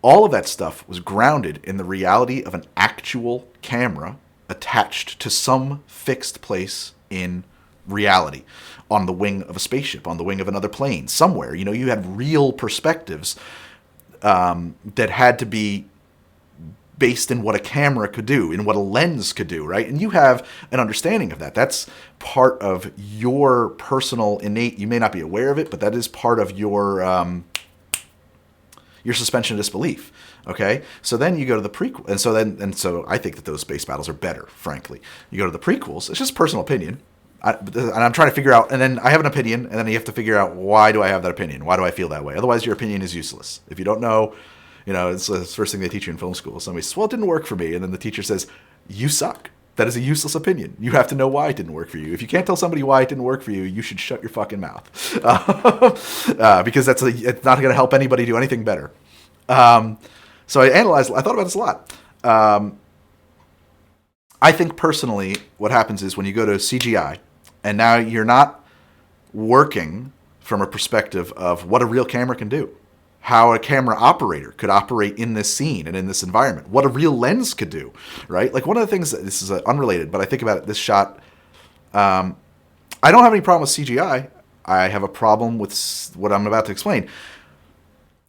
all of that stuff was grounded in the reality of an actual camera attached to some fixed place in reality, on the wing of a spaceship, on the wing of another plane, somewhere. You had real perspectives that had to be based in what a camera could do, in what a lens could do, right? And you have an understanding of that. That's part of your personal innate, you may not be aware of it, but that is part of your suspension of disbelief. Okay, so then you go to the prequel, and so I think that those space battles are better. Frankly, you go to the prequels. It's just personal opinion, and I'm trying to figure out. And then I have an opinion, and then you have to figure out, why do I have that opinion? Why do I feel that way? Otherwise, your opinion is useless. If you don't know, it's the first thing they teach you in film school. Somebody says, "Well, it didn't work for me," and then the teacher says, "You suck." That is a useless opinion. You have to know why it didn't work for you. If you can't tell somebody why it didn't work for you, you should shut your fucking mouth. Because it's not going to help anybody do anything better. So I thought about this a lot. I think personally what happens is when you go to CGI, and now you're not working from a perspective of what a real camera can do, how a camera operator could operate in this scene and in this environment, what a real lens could do, right? Like one of the things, this is unrelated, but I think about it, this shot, I don't have any problem with CGI. I have a problem with what I'm about to explain.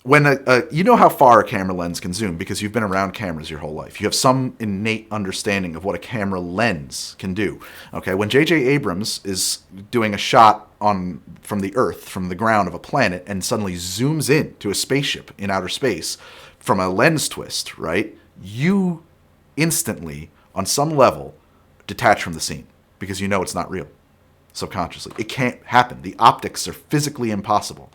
When you know how far a camera lens can zoom because you've been around cameras your whole life. You have some innate understanding of what a camera lens can do. Okay, when J.J. Abrams is doing a shot from the Earth, from the ground of a planet, and suddenly zooms in to a spaceship in outer space from a lens twist, right? You instantly, on some level, detach from the scene because you know it's not real subconsciously. It can't happen. The optics are physically impossible.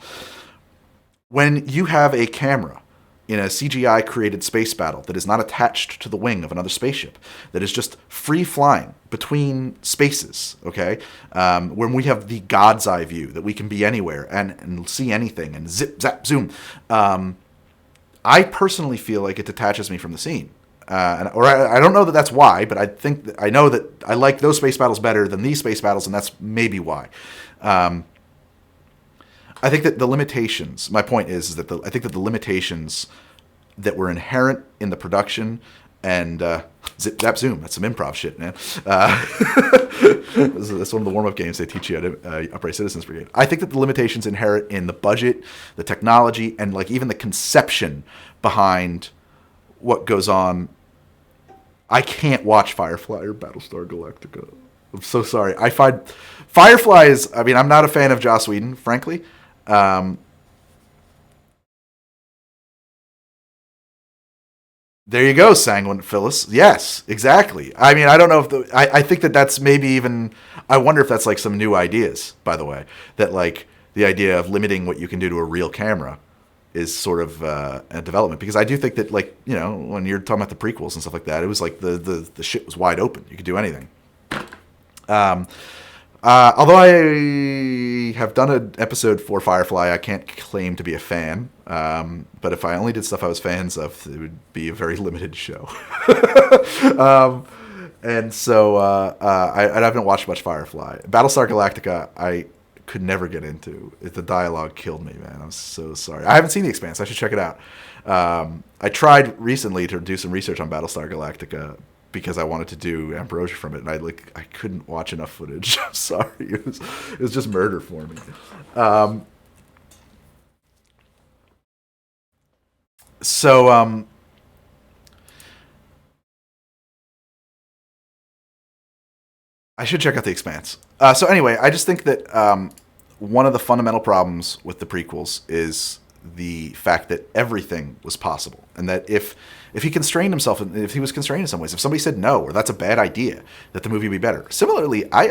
When you have a camera in a CGI created space battle that is not attached to the wing of another spaceship, that is just free flying between spaces, okay? When we have the God's eye view, that we can be anywhere and see anything and zip, zap, zoom, I personally feel like it detaches me from the scene. I don't know that that's why, but I know that I like those space battles better than these space battles, and that's maybe why. I think that the limitations, my point is that I think that the limitations that were inherent in the production and zip, zap, zoom, that's some improv shit, man. That's one of the warm-up games they teach you at Upright Citizens Brigade. I think that the limitations inherent in the budget, the technology, and like even the conception behind what goes on. I can't watch Firefly or Battlestar Galactica. I'm so sorry. I find Firefly is, I mean, I'm not a fan of Joss Whedon, frankly. There you go, Sanguine Phyllis. Yes, exactly. I mean, I don't know if I think that that's maybe even, I wonder if that's like some new ideas, by the way, that like the idea of limiting what you can do to a real camera is sort of a development, because I do think that, like, you know, when you're talking about the prequels and stuff like that, it was like the shit was wide open. You could do anything. Although I have done an episode for Firefly, I can't claim to be a fan. But if I only did stuff I was fans of, it would be a very limited show. And so I haven't watched much Firefly. Battlestar Galactica, I could never get into. The dialogue killed me, man. I'm so sorry. I haven't seen The Expanse. I should check it out. I tried recently to do some research on Battlestar Galactica because I wanted to do Ambrosia from it, and I couldn't watch enough footage. I'm sorry. It was just murder for me. I should check out The Expanse. So anyway, I just think that one of the fundamental problems with the prequels is the fact that everything was possible, and that if he constrained himself, if he was constrained in some ways, if somebody said no or that's a bad idea, that the movie would be better. Similarly, if I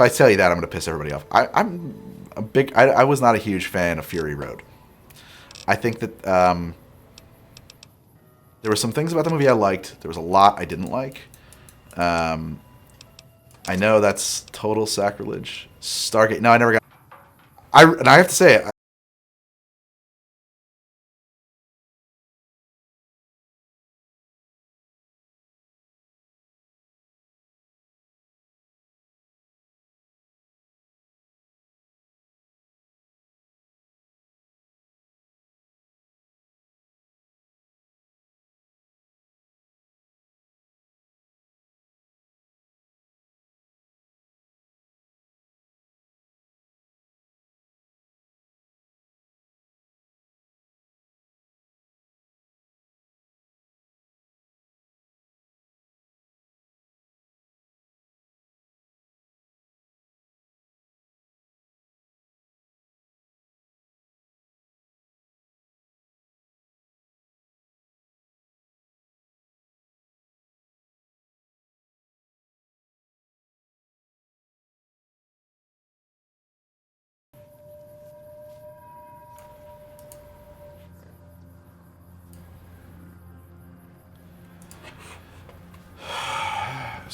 tell you that, I'm going to piss everybody off. I was not a huge fan of Fury Road. I think that there were some things about the movie I liked. There was a lot I didn't like. I know that's total sacrilege. Stargate. No, I never got. And I have to say,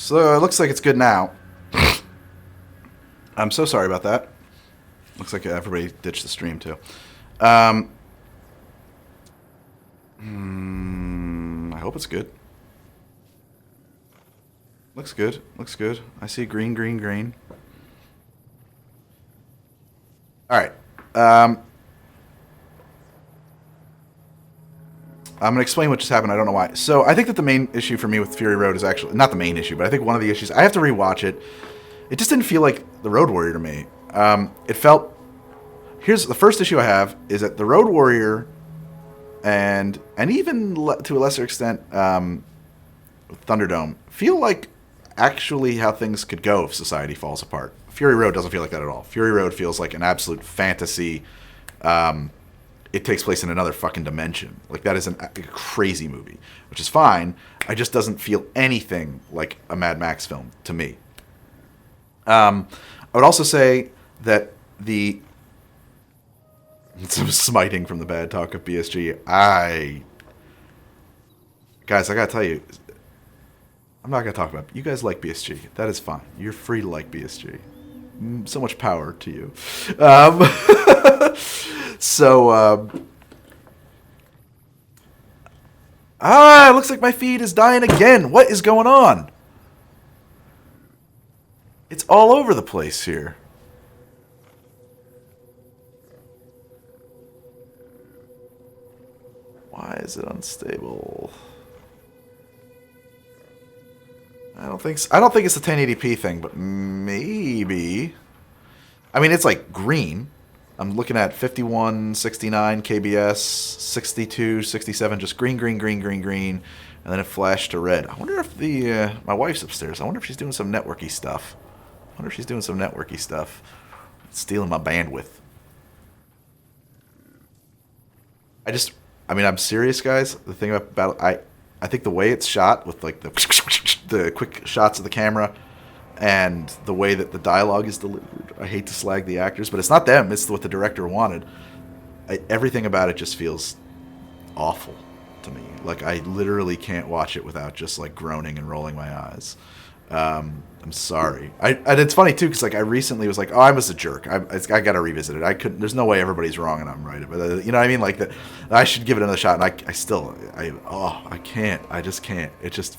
So it looks like it's good now. I'm so sorry about that. Looks like everybody ditched the stream too. I hope it's good. Looks good. Looks good. I see green, green, green. All right. I'm going to explain what just happened. I don't know why. So I think that the main issue for me with Fury Road is actually... Not the main issue, but I think one of the issues... I have to rewatch it. It just didn't feel like The Road Warrior to me. It felt... Here's the first issue I have is that The Road Warrior and even to a lesser extent Thunderdome feel like actually how things could go if society falls apart. Fury Road doesn't feel like that at all. Fury Road feels like an absolute fantasy. It takes place in another fucking dimension. Like, that is a crazy movie, which is fine. It just doesn't feel anything like a Mad Max film to me. I would also say that some smiting from the bad talk of BSG. Guys, I gotta tell you, I'm not gonna talk about it. You guys like BSG. That is fine. You're free to like BSG. So much power to you. It looks like my feed is dying again. What is going on? It's all over the place here. Why is it unstable? I don't think it's the 1080p thing, but maybe. I mean, it's like green. I'm looking at 51, 69 KBS, 62, 67, just green, green, green, green, green, and then it flashed to red. I wonder if my wife's upstairs. I wonder if she's doing some networky stuff. It's stealing my bandwidth. I'm serious, guys. The thing about Battle, I think the way it's shot with like the quick shots of the camera and the way that the dialogue is delivered. I hate to slag the actors, but it's not them. It's what the director wanted. Everything about it just feels awful to me. Like, I literally can't watch it without just like groaning and rolling my eyes. I'm sorry. And it's funny too, because like I recently was like, oh, I was a jerk. I got to revisit it. I couldn't. There's no way everybody's wrong and I'm right. But you know what I mean? Like that, I should give it another shot. And I can't. I just can't. It just.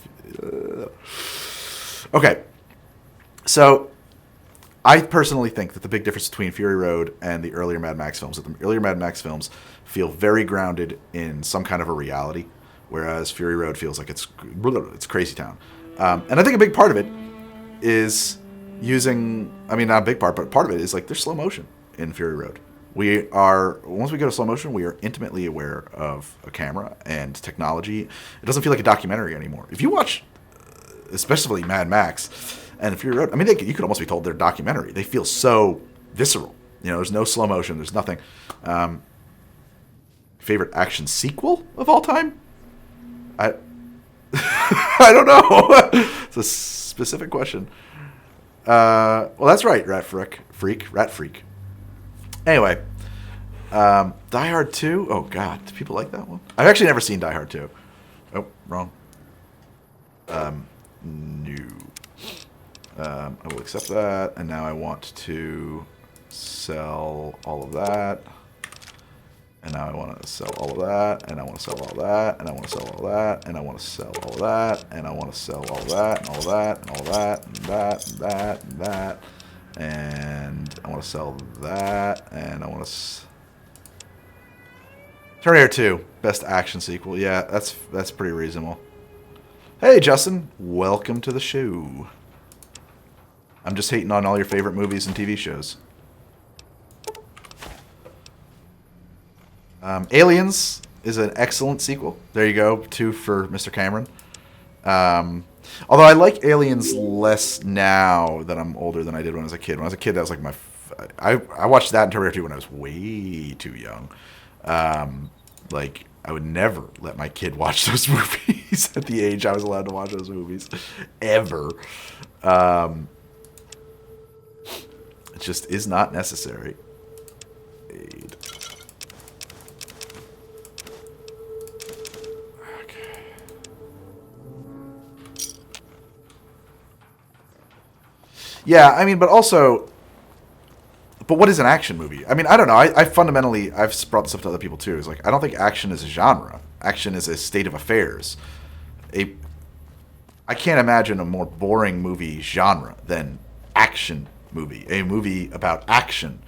Okay. So, I personally think that the big difference between Fury Road and the earlier Mad Max films is that the earlier Mad Max films feel very grounded in some kind of a reality, whereas Fury Road feels like it's crazy town. And I think a big part of it is not a big part, but part of it is like there's slow motion in Fury Road. Once we go to slow motion, we are intimately aware of a camera and technology. It doesn't feel like a documentary anymore. If you watch, especially Mad Max and Fury Road, you could almost be told they're documentary. They feel so visceral. You know, there's no slow motion. There's nothing. Favorite action sequel of all time? I don't know. It's a specific question. Well, that's right, Rat Freak. Anyway, Die Hard 2. Oh God, do people like that one? I've actually never seen Die Hard 2. Oh, wrong. No. I will accept that, and now I want to sell all of that. And now I want to sell all of that, and I want to sell all of that, and I want to sell all of that, and I want to sell all of that, and I want to sell all of that, and all of that, and all of that, and that, and that, and that, and I want to sell that, and I want to... Terminator 2, best action sequel. Yeah, that's pretty reasonable. Hey, Justin, welcome to the show. I'm just hating on all your favorite movies and TV shows. Aliens is an excellent sequel. There you go, 2 for Mr. Cameron. Although I like Aliens less now that I'm older than I did when I was a kid. When I was a kid, that was like I watched that in Terminator 2 when I was way too young. Like, I would never let my kid watch those movies at the age I was allowed to watch those movies. Ever. It just is not necessary. Yeah, I mean, but also, but what is an action movie? I mean, I don't know. I fundamentally, I've brought this up to other people too. Is like, I don't think action is a genre. Action is a state of affairs. I can't imagine a more boring movie genre than action movie. A movie about action.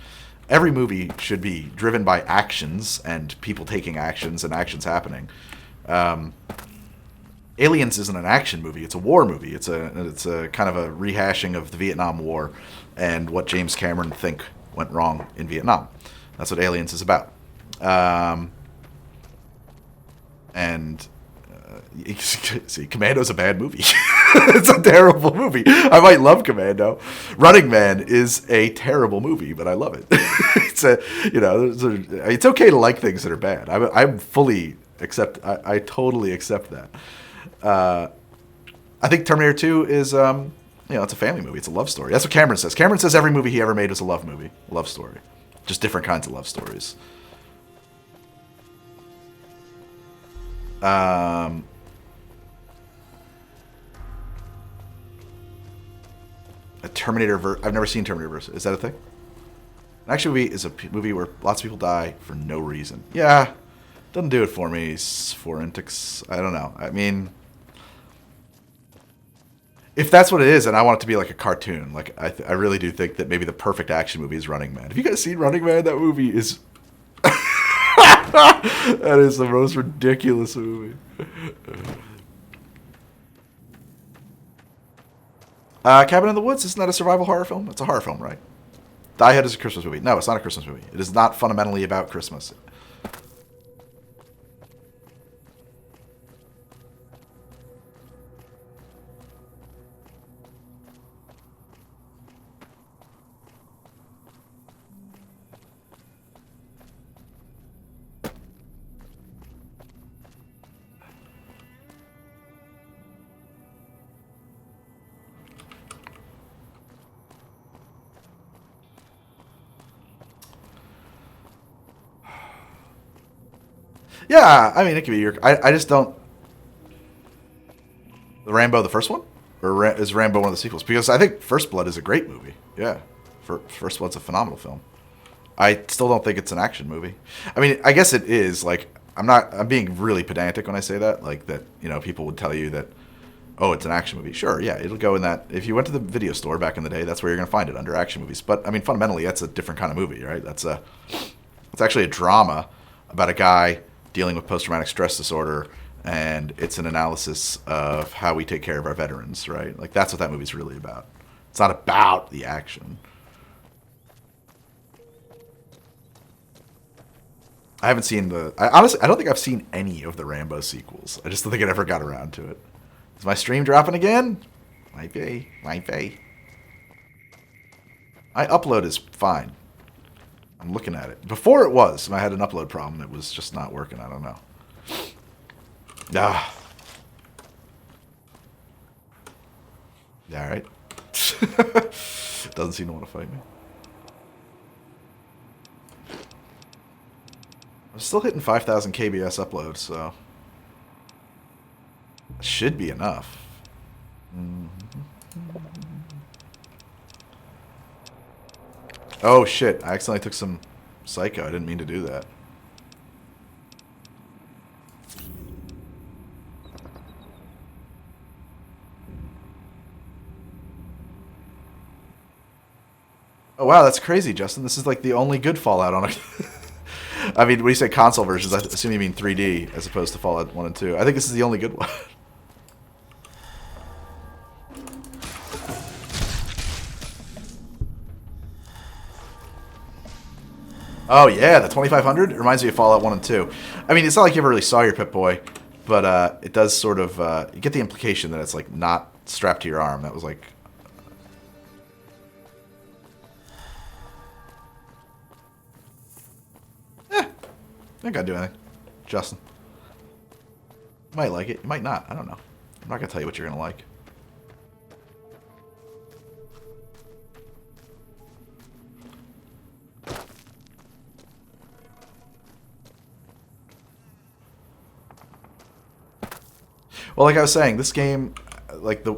Every movie should be driven by actions and people taking actions and actions happening. Aliens isn't an action movie; it's a war movie. It's a kind of a rehashing of the Vietnam War and what James Cameron think went wrong in Vietnam. That's what Aliens is about. See, Commando's a bad movie. It's a terrible movie. I might love Commando. Running Man is a terrible movie, but I love it. It's okay to like things that are bad. I'm fully accept. I totally accept that. I think Terminator 2 is, it's a family movie. It's a love story. That's what Cameron says. Cameron says every movie he ever made was a love movie, a love story, just different kinds of love stories. A Terminator I've never seen Terminator Verse. Is that a thing? An action movie is a movie where lots of people die for no reason. Yeah, doesn't do it for me. Forensics. I don't know. I mean, if that's what it is, and I want it to be like a cartoon, like I really do think that maybe the perfect action movie is Running Man. Have you guys seen Running Man? That movie is that is the most ridiculous movie. Cabin in the Woods, isn't that a survival horror film? It's a horror film, right? Die Hard is a Christmas movie. No, it's not a Christmas movie. It is not fundamentally about Christmas. Yeah, I mean, it could be your... I just don't... The Rambo, the first one? Or is Rambo one of the sequels? Because I think First Blood is a great movie. Yeah. First Blood's a phenomenal film. I still don't think it's an action movie. I mean, I guess it is. Like, I'm being really pedantic when I say that. Like, that, people would tell you that, oh, it's an action movie. Sure, yeah, it'll go in that. If you went to the video store back in the day, that's where you're going to find it, under action movies. But, I mean, fundamentally, that's a different kind of movie, right? It's actually a drama about a guy dealing with post-traumatic stress disorder, and it's an analysis of how we take care of our veterans, right? Like, that's what that movie's really about. It's not about the action. I haven't seen honestly, I don't think I've seen any of the Rambo sequels. I just don't think I ever got around to it. Is my stream dropping again? Might be. My upload is fine. I'm looking at it. Before it was, when I had an upload problem, it was just not working. I don't know. Ah. Yeah, all right. Doesn't seem to want to fight me. I'm still hitting 5,000 KBS uploads, so it should be enough. Oh shit, I accidentally took some Psycho. I didn't mean to do that. Oh wow, that's crazy, Justin. This is like the only good Fallout on it. I mean, when you say console versions, I assume you mean 3D as opposed to Fallout 1 and 2. I think this is the only good one. Oh yeah, the 2500? It reminds me of Fallout 1 and 2. I mean, it's not like you ever really saw your Pip-Boy, but it does sort of... you get the implication that it's like not strapped to your arm. That was like... I ain't gotta do anything. Justin. You might like it. You might not. I don't know. I'm not gonna tell you what you're gonna like. Well, like I was saying, this game, like the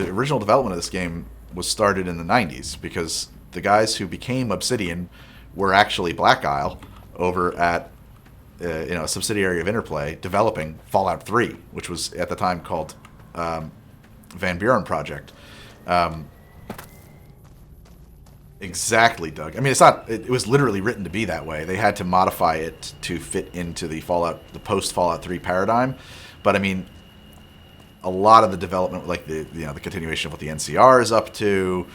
original development of this game was started in the 90s because the guys who became Obsidian were actually Black Isle over at a subsidiary of Interplay developing Fallout 3, which was at the time called Van Buren Project. Exactly, Doug. I mean, it's not. It was literally written to be that way. They had to modify it to fit into the post Fallout 3 paradigm. But I mean, a lot of the development, like the continuation of what the NCR is up to,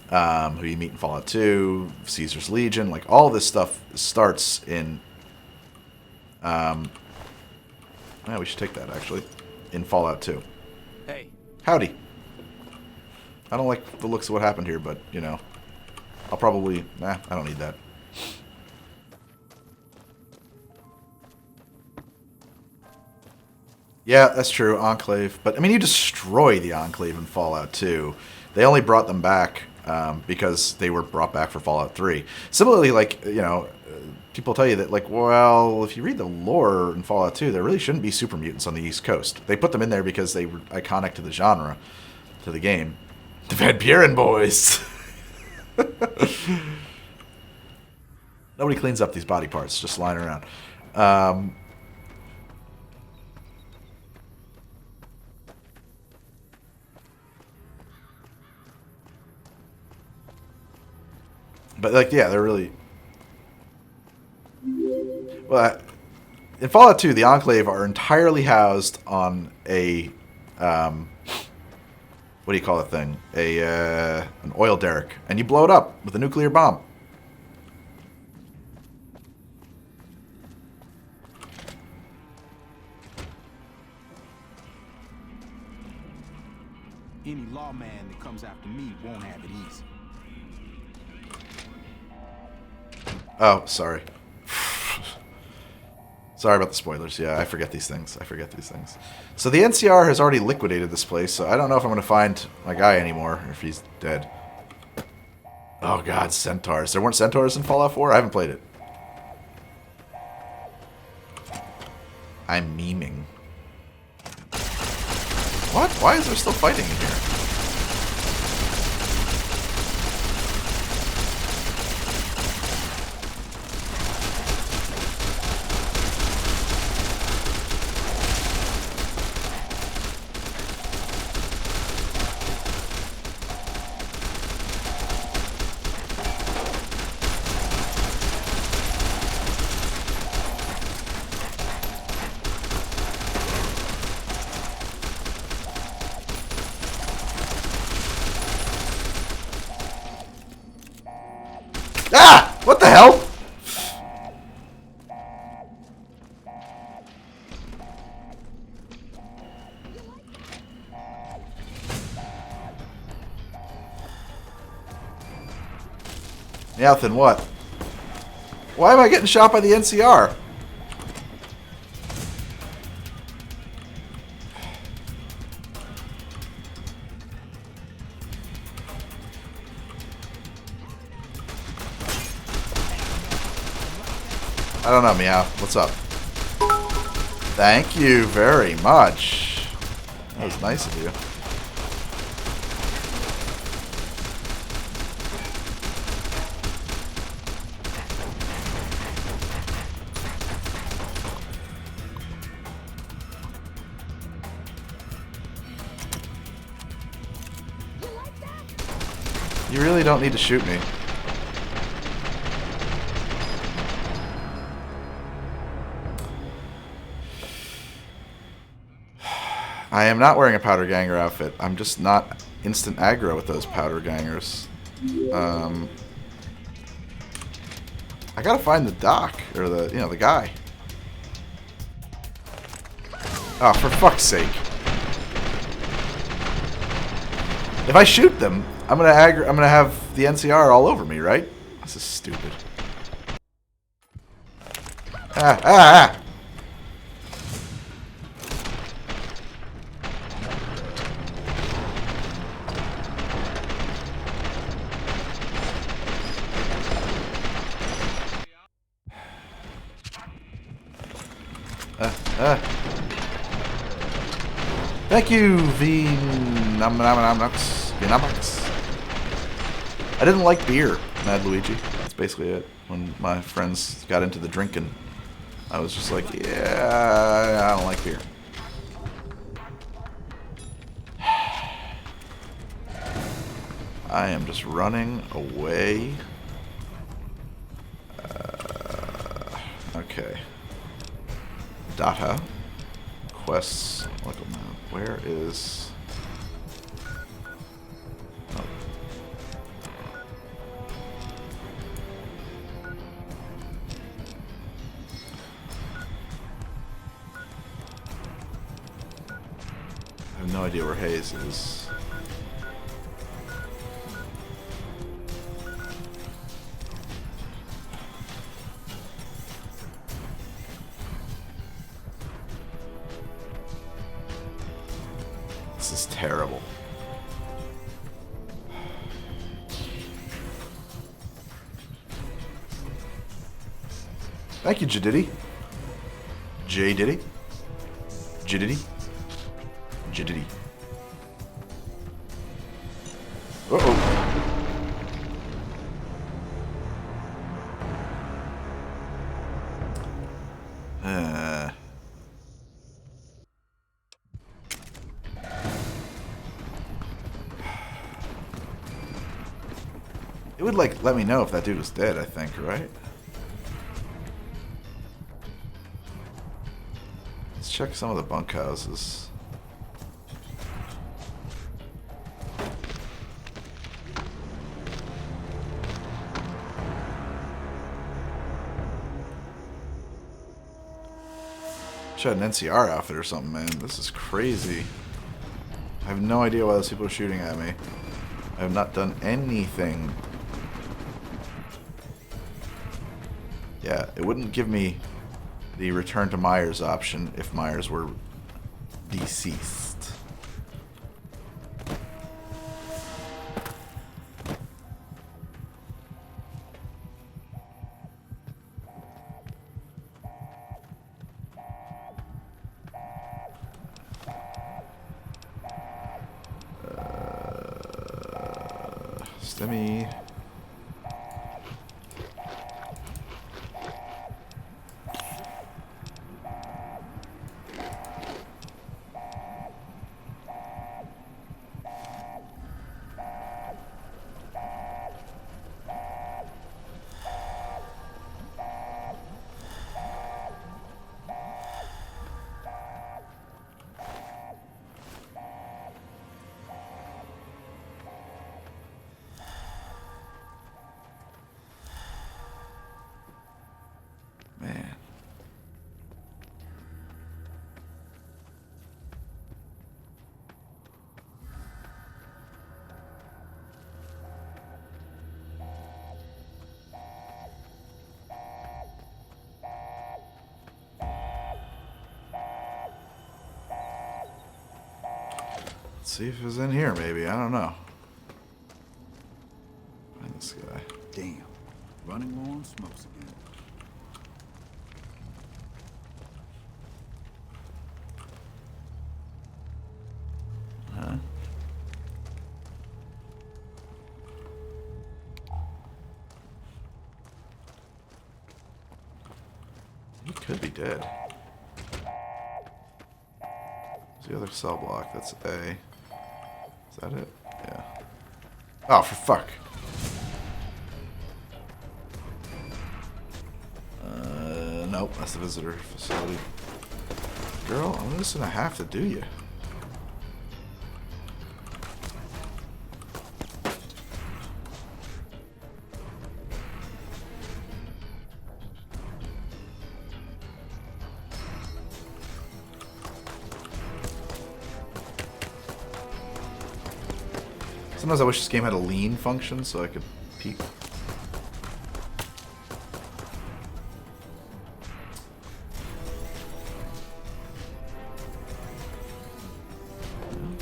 who you meet in Fallout 2, Caesar's Legion, like all this stuff starts in. Yeah, we should take that actually in Fallout 2. Hey. Howdy. I don't like the looks of what happened here, but I'll probably... I don't need that. Yeah, that's true, Enclave. But, I mean, you destroy the Enclave in Fallout 2. They only brought them back because they were brought back for Fallout 3. Similarly, like, people tell you that, like, well, if you read the lore in Fallout 2, there really shouldn't be super mutants on the East Coast. They put them in there because they were iconic to the genre, to the game. The Van Buren boys! Nobody cleans up these body parts, just lying around. But, like, yeah, they're really... Well, in Fallout 2, the Enclave are entirely housed on a... what do you call that thing? An oil derrick. And you blow it up with a nuclear bomb. Any lawman that comes after me won't have it easy. Oh, sorry. Sorry about the spoilers. Yeah, I forget these things. So the NCR has already liquidated this place, so I don't know if I'm going to find my guy anymore, or if he's dead. Oh god, centaurs. There weren't centaurs in Fallout 4? I haven't played it. I'm memeing. What? Why is there still fighting in here? Ah! What the hell? Yeah, then what? Why am I getting shot by the NCR? I don't know, Meow. What's up? Thank you very much. That was nice of you. You really don't need to shoot me. I am not wearing a powder ganger outfit. I'm just not instant aggro with those powder gangers. I gotta find the doc, or the guy. Oh, for fuck's sake. If I shoot them, I'm gonna have the NCR all over me, right? This is stupid. Ah! Thank you, Vinamox. I didn't like beer, Mad Luigi. That's basically it. When my friends got into the drinking, I was just like, yeah, I don't like beer. I am just running away. Okay. Data. Quests. Local map. Where is... Oh. I have no idea where Hayes is. This is terrible. Thank you, Jadiddy. J Diddy. Jadiddy. Jadiddy. Uh-oh. It would, like, let me know if that dude was dead, I think, right? Let's check some of the bunkhouses. Should have an NCR outfit or something, man. This is crazy. I have no idea why those people are shooting at me. I have not done anything. Yeah, it wouldn't give me the return to Myers option if Myers were deceased. Stimmy. Man. Let's see if it was in here, maybe. I don't know. Find this guy. Damn. Running low on smokes again. Huh? He could be dead. The other cell block, that's A. Is that it? Yeah. Oh, for fuck. Nope, that's the visitor facility. Girl, I'm just gonna have to do you. Sometimes I wish this game had a lean function so I could peek.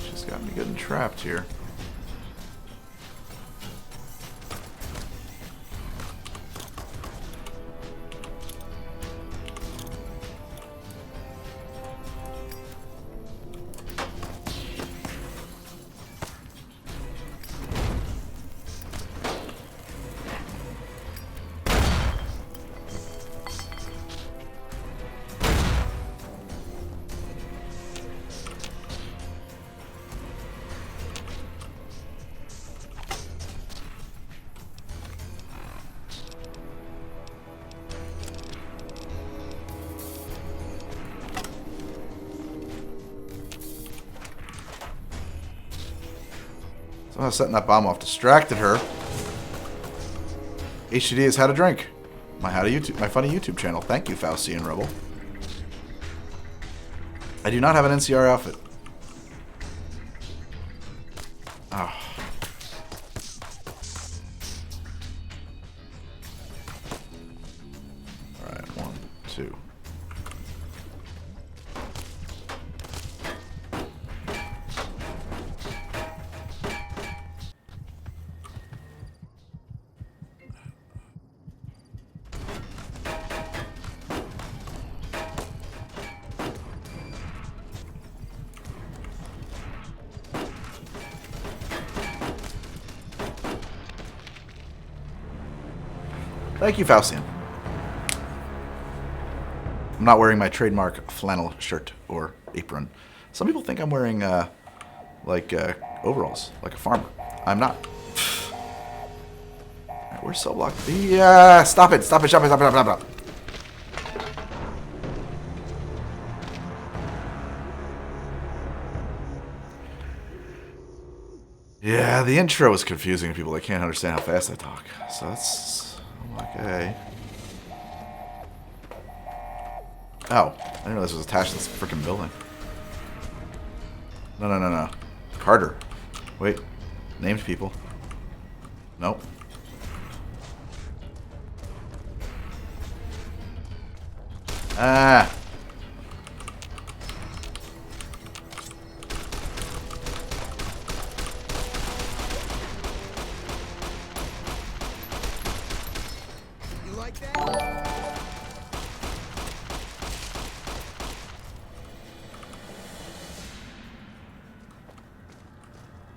She's got me getting trapped here. Somehow setting that bomb off distracted her. HDD is How to Drink. My funny YouTube channel. Thank you, Faustian Rebel. I do not have an NCR outfit. Oh. Alright, 1, 2. Thank you, Faustian. I'm not wearing my trademark flannel shirt or apron. Some people think I'm wearing, overalls, like a farmer. I'm not. Alright, where's Cell Block? Yeah, stop it. Yeah, the intro is confusing to people that can't understand how fast I talk. So that's... Okay. Oh, I didn't know this was attached to this freaking building. No. Carter. Wait. Named people. Nope. Ah.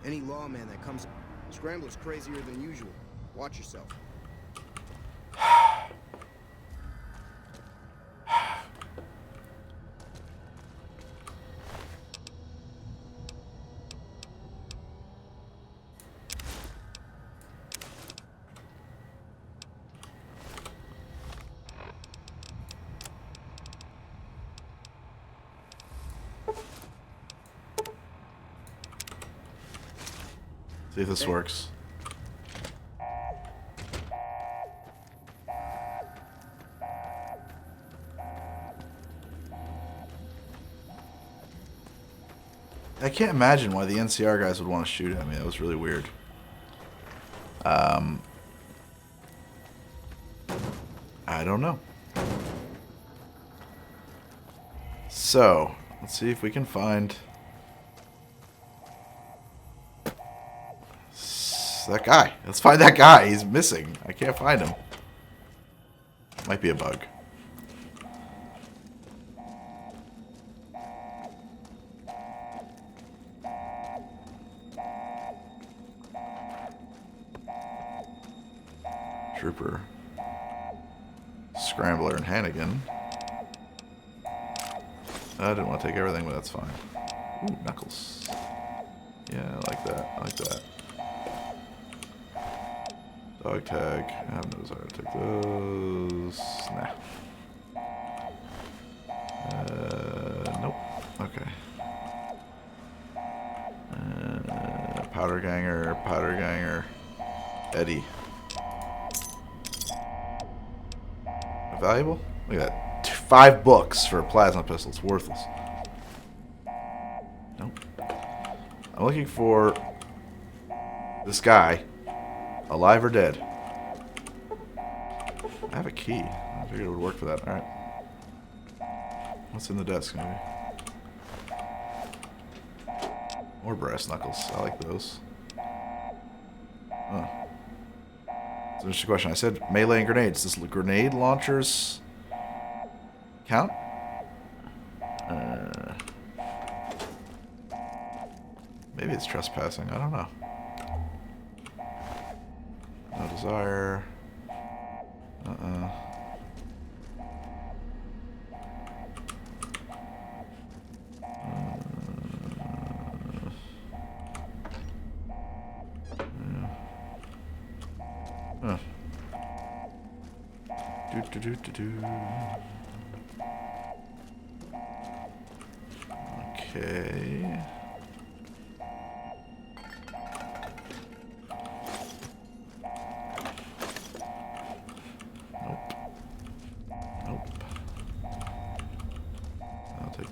Any lawman that comes... Scrambler's crazier than usual. Watch yourself. See if this works. I can't imagine why the NCR guys would want to shoot at me. That was really weird. I don't know. So, let's see if we can find... that guy. Let's find that guy. He's missing. I can't find him. Might be a bug. Trooper. Scrambler and Hannigan. I didn't want to take everything, but that's fine. Ooh, Knuckles. Yeah, I like that. I like that. Dog tag. I have no desire to take those. Nah. Nope. Okay. Powder Ganger. Eddie. Valuable? Look at that. 5 books for a plasma pistol. It's worthless. Nope. I'm looking for this guy. Alive or dead? I have a key. I figured it would work for that. Alright. What's in the desk, maybe? More brass knuckles. I like those. Huh. It's an interesting question. I said melee and grenades. Does grenade launchers count? Maybe it's trespassing. I don't know. No desire. Okay.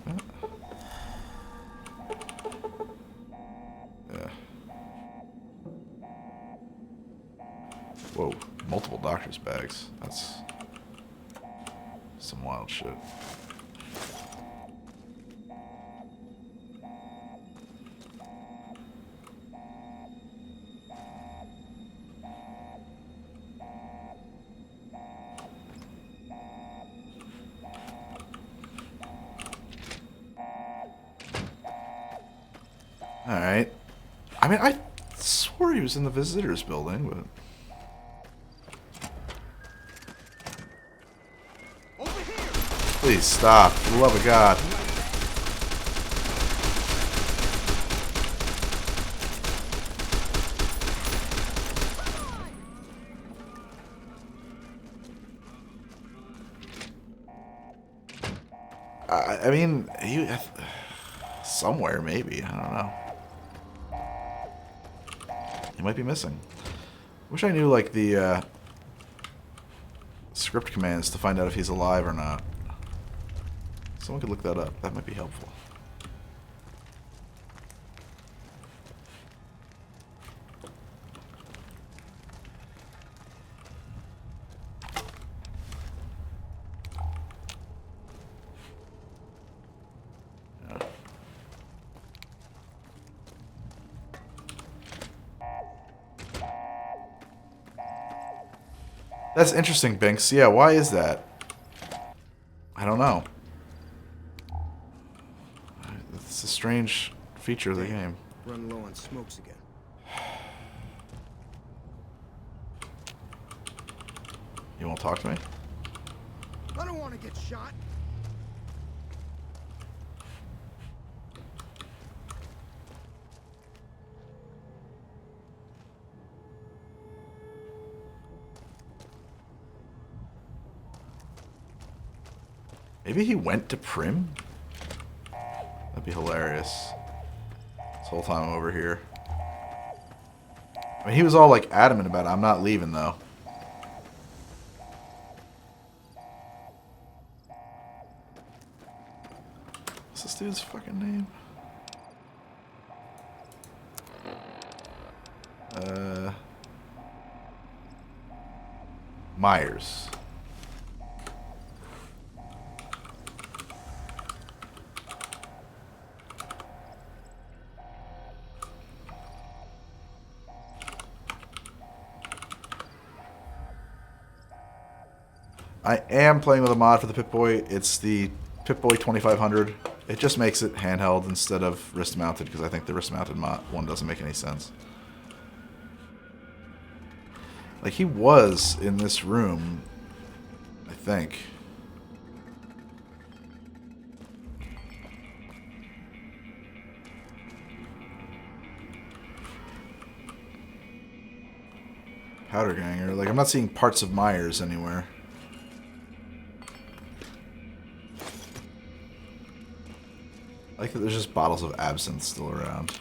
like that. Yeah. Whoa, multiple doctor's bags. That's some wild shit. Alright. I mean, I swore he was in the visitors building, but... Please stop, for the love of God. I mean, he... Somewhere, maybe. I don't know. He might be missing. Wish I knew, like, the script commands to find out if he's alive or not. Someone could look that up. That might be helpful. That's interesting, Binks. Yeah, why is that? I don't know. It's a strange feature of the game. Run low on smokes again. You won't talk to me? I don't want to get shot. Maybe he went to Prim? That'd be hilarious. This whole time I'm over here. I mean, he was all like adamant about it. I'm not leaving though. What's this dude's fucking name? Myers. I am playing with a mod for the Pip-Boy. It's the Pip-Boy 2500. It just makes it handheld instead of wrist-mounted because I think the wrist-mounted one doesn't make any sense. Like, he was in this room, I think. Powder Ganger. Like, I'm not seeing parts of Myers anywhere. I like that there's just bottles of absinthe still around.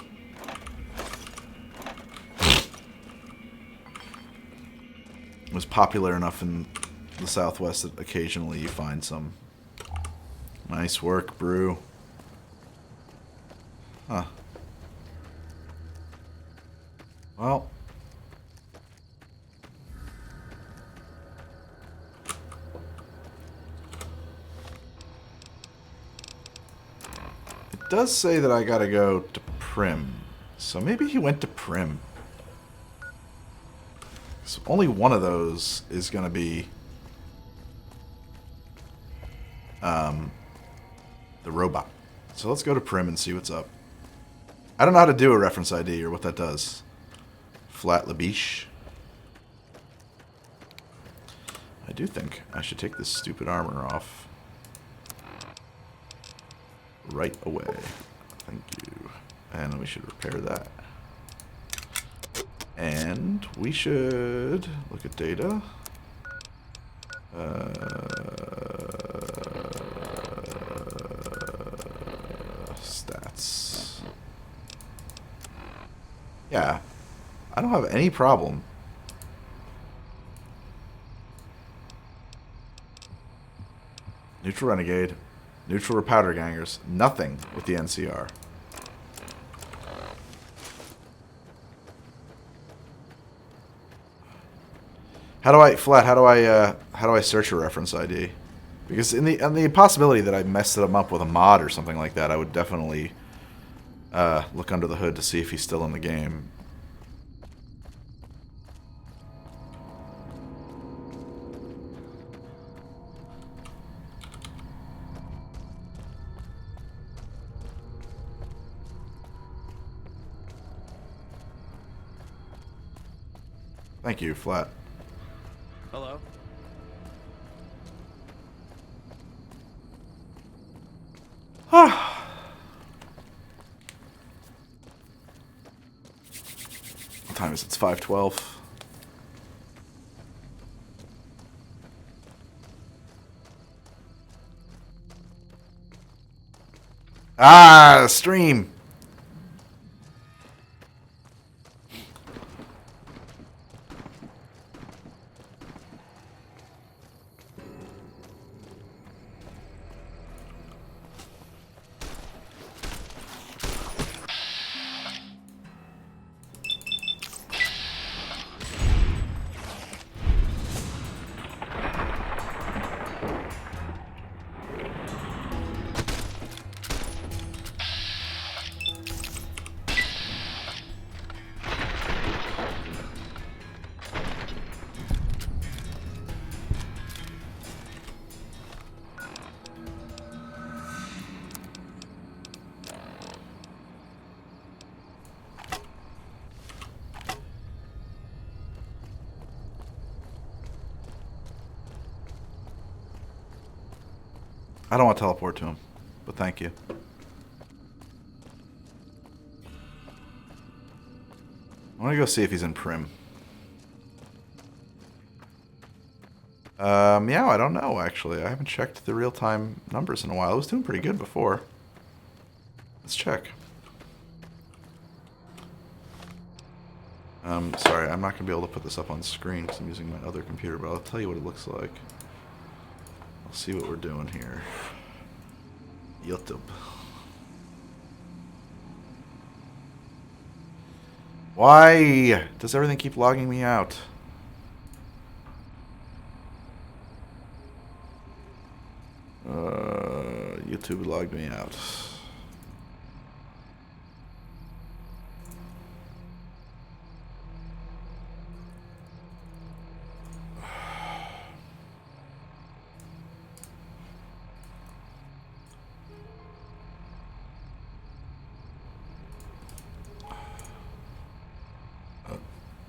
It was popular enough in the Southwest that occasionally you find some. Nice work, brew. Huh. Well. It does say that I gotta go to Prim. So maybe he went to Prim. So only one of those is gonna be the robot. So let's go to Prim and see what's up. I don't know how to do a reference ID or what that does. Flat Labiche. I do think I should take this stupid armor off right away. Thank you. And we should repair that. And we should look at data. Stats. Yeah. I don't have any problem. Neutral Renegade. Neutral or powder gangers. Nothing with the NCR. How do I search a reference ID? Because in the possibility that I messed them up with a mod or something like that, I would definitely look under the hood to see if he's still in the game. Thank you, Flat. Hello? What time is it? It's 5:12. Ah, stream. I don't want to teleport to him, but thank you. I want to go see if he's in Prim. Meow, I don't know, actually. I haven't checked the real-time numbers in a while. It was doing pretty good before. Let's check. Sorry, I'm not going to be able to put this up on screen because I'm using my other computer, but I'll tell you what it looks like. I'll see what we're doing here. YouTube. Why does everything keep logging me out? YouTube logged me out.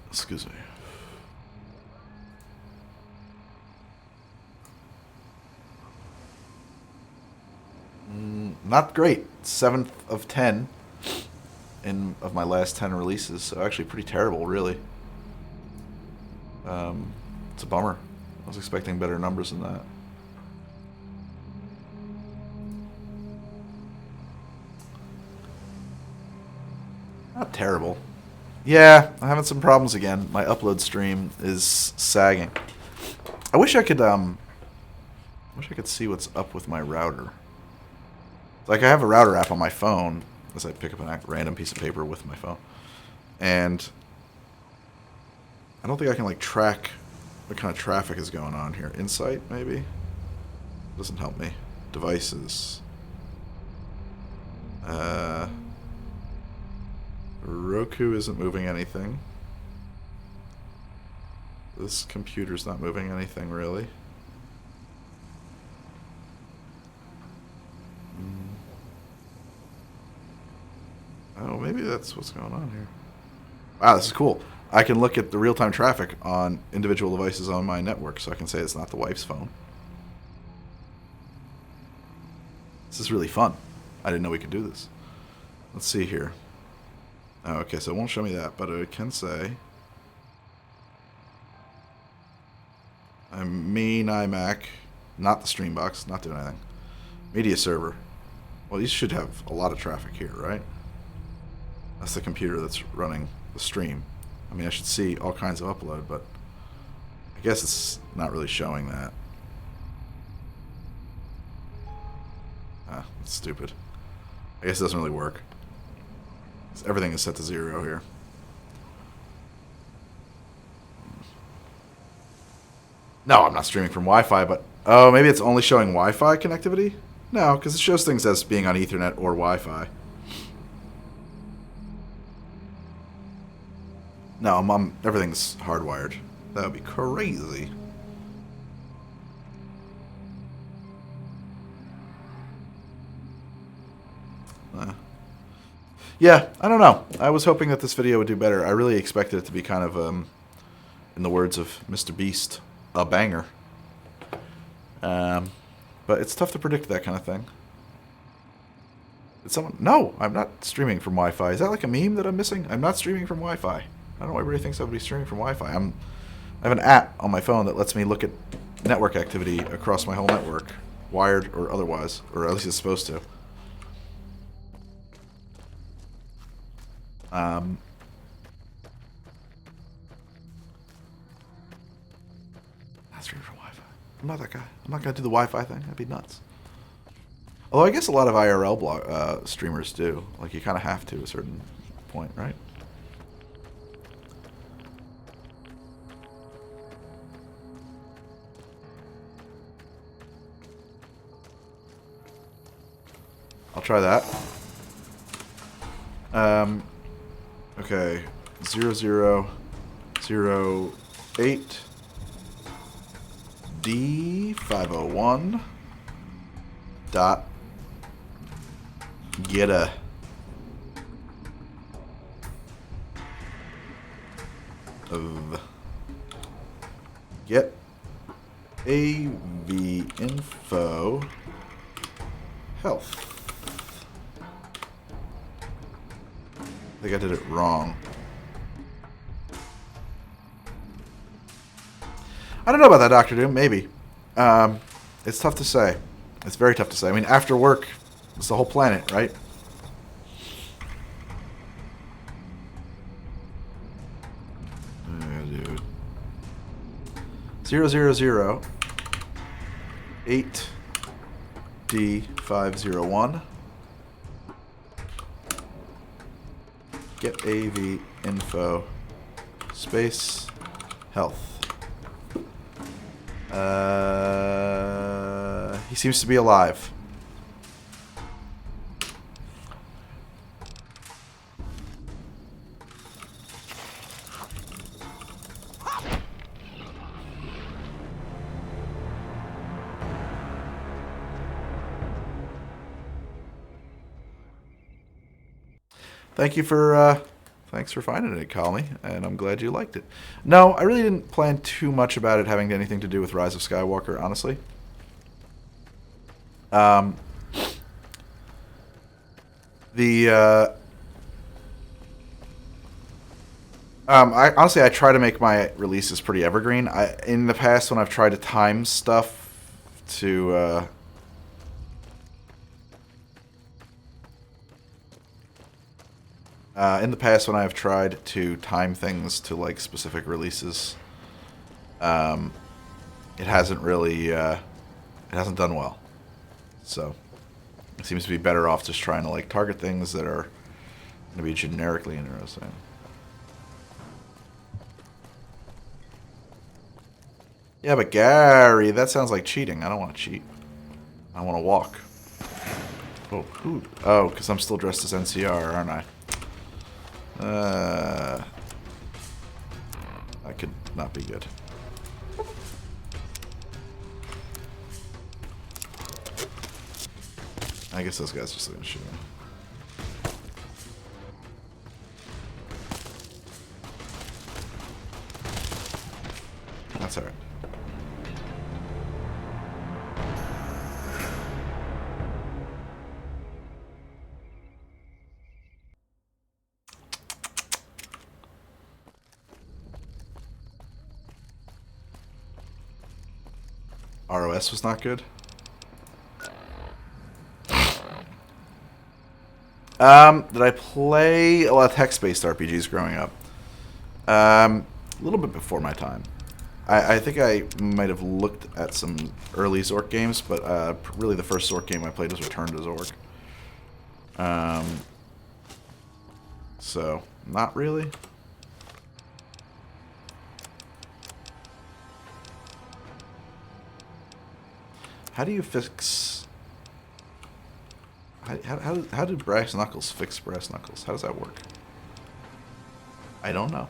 Excuse me. Not great. 7th of 10 of my last 10 releases, so actually pretty terrible, really. It's a bummer. I was expecting better numbers than that. Not terrible. Yeah, I'm having some problems again. My upload stream is sagging. I wish I could see what's up with my router. Like, I have a router app on my phone as I pick up a random piece of paper with my phone. And I don't think I can, like, track what kind of traffic is going on here. Insight, maybe? Doesn't help me. Devices. Roku isn't moving anything. This computer's not moving anything, really. Oh, maybe that's what's going on here. Wow, this is cool. I can look at the real-time traffic on individual devices on my network, so I can say it's not the wife's phone. This is really fun. I didn't know we could do this. Let's see here. Oh, okay, so it won't show me that, but it can say I'm main iMac, not the Streambox, not doing anything. Media server. Well, you should have a lot of traffic here, right? That's the computer that's running the stream. I mean, I should see all kinds of upload, but I guess it's not really showing that. Stupid. I guess it doesn't really work. Everything is set to 0 here. No, I'm not streaming from Wi-Fi, but... Oh, maybe it's only showing Wi-Fi connectivity? No, because it shows things as being on Ethernet or Wi-Fi. No, everything's hardwired. That would be crazy. Yeah, I don't know. I was hoping that this video would do better. I really expected it to be kind of, in the words of Mr. Beast, a banger. But it's tough to predict that kind of thing. Did someone... No, I'm not streaming from Wi-Fi. Is that like a meme that I'm missing? I'm not streaming from Wi-Fi. I don't know why everybody thinks I would be streaming from Wi-Fi. I have an app on my phone that lets me look at network activity across my whole network, wired or otherwise, or at least it's supposed to. Not streaming from Wi-Fi. I'm not that guy. I'm not going to do the Wi-Fi thing. That'd be nuts. Although I guess a lot of IRL streamers do. Like, you kind of have to at a certain point, right? I'll try that. Okay. 0008 D501 dot get a of get AV info health. I think I did it wrong. I don't know about that, Dr. Doom. Maybe. It's tough to say. It's very tough to say. I mean, after work, it's the whole planet, right? Dude. 000 8 D501 get AV info space health. He seems to be alive. Thanks for finding it, Call Me, and I'm glad you liked it. No, I really didn't plan too much about it having anything to do with Rise of Skywalker, honestly. I try to make my releases pretty evergreen. In the past, when I've tried to time stuff to in the past, when I've tried to time things to like specific releases, it hasn't really, it hasn't done well. So it seems to be better off just trying to like target things that are going to be generically interesting. Yeah, but Gary, that sounds like cheating. I don't want to cheat. I want to walk. Oh, who? Oh, because I'm still dressed as NCR, aren't I? That could not be good. I guess those guys are just gonna shoot me. That's alright. ROS was not good. Did I play a lot of text-based RPGs growing up? A little bit before my time. I think I might have looked at some early Zork games, but really the first Zork game I played was Return to Zork. So, not really. How do you fix... How do brass knuckles fix brass knuckles? How does that work? I don't know.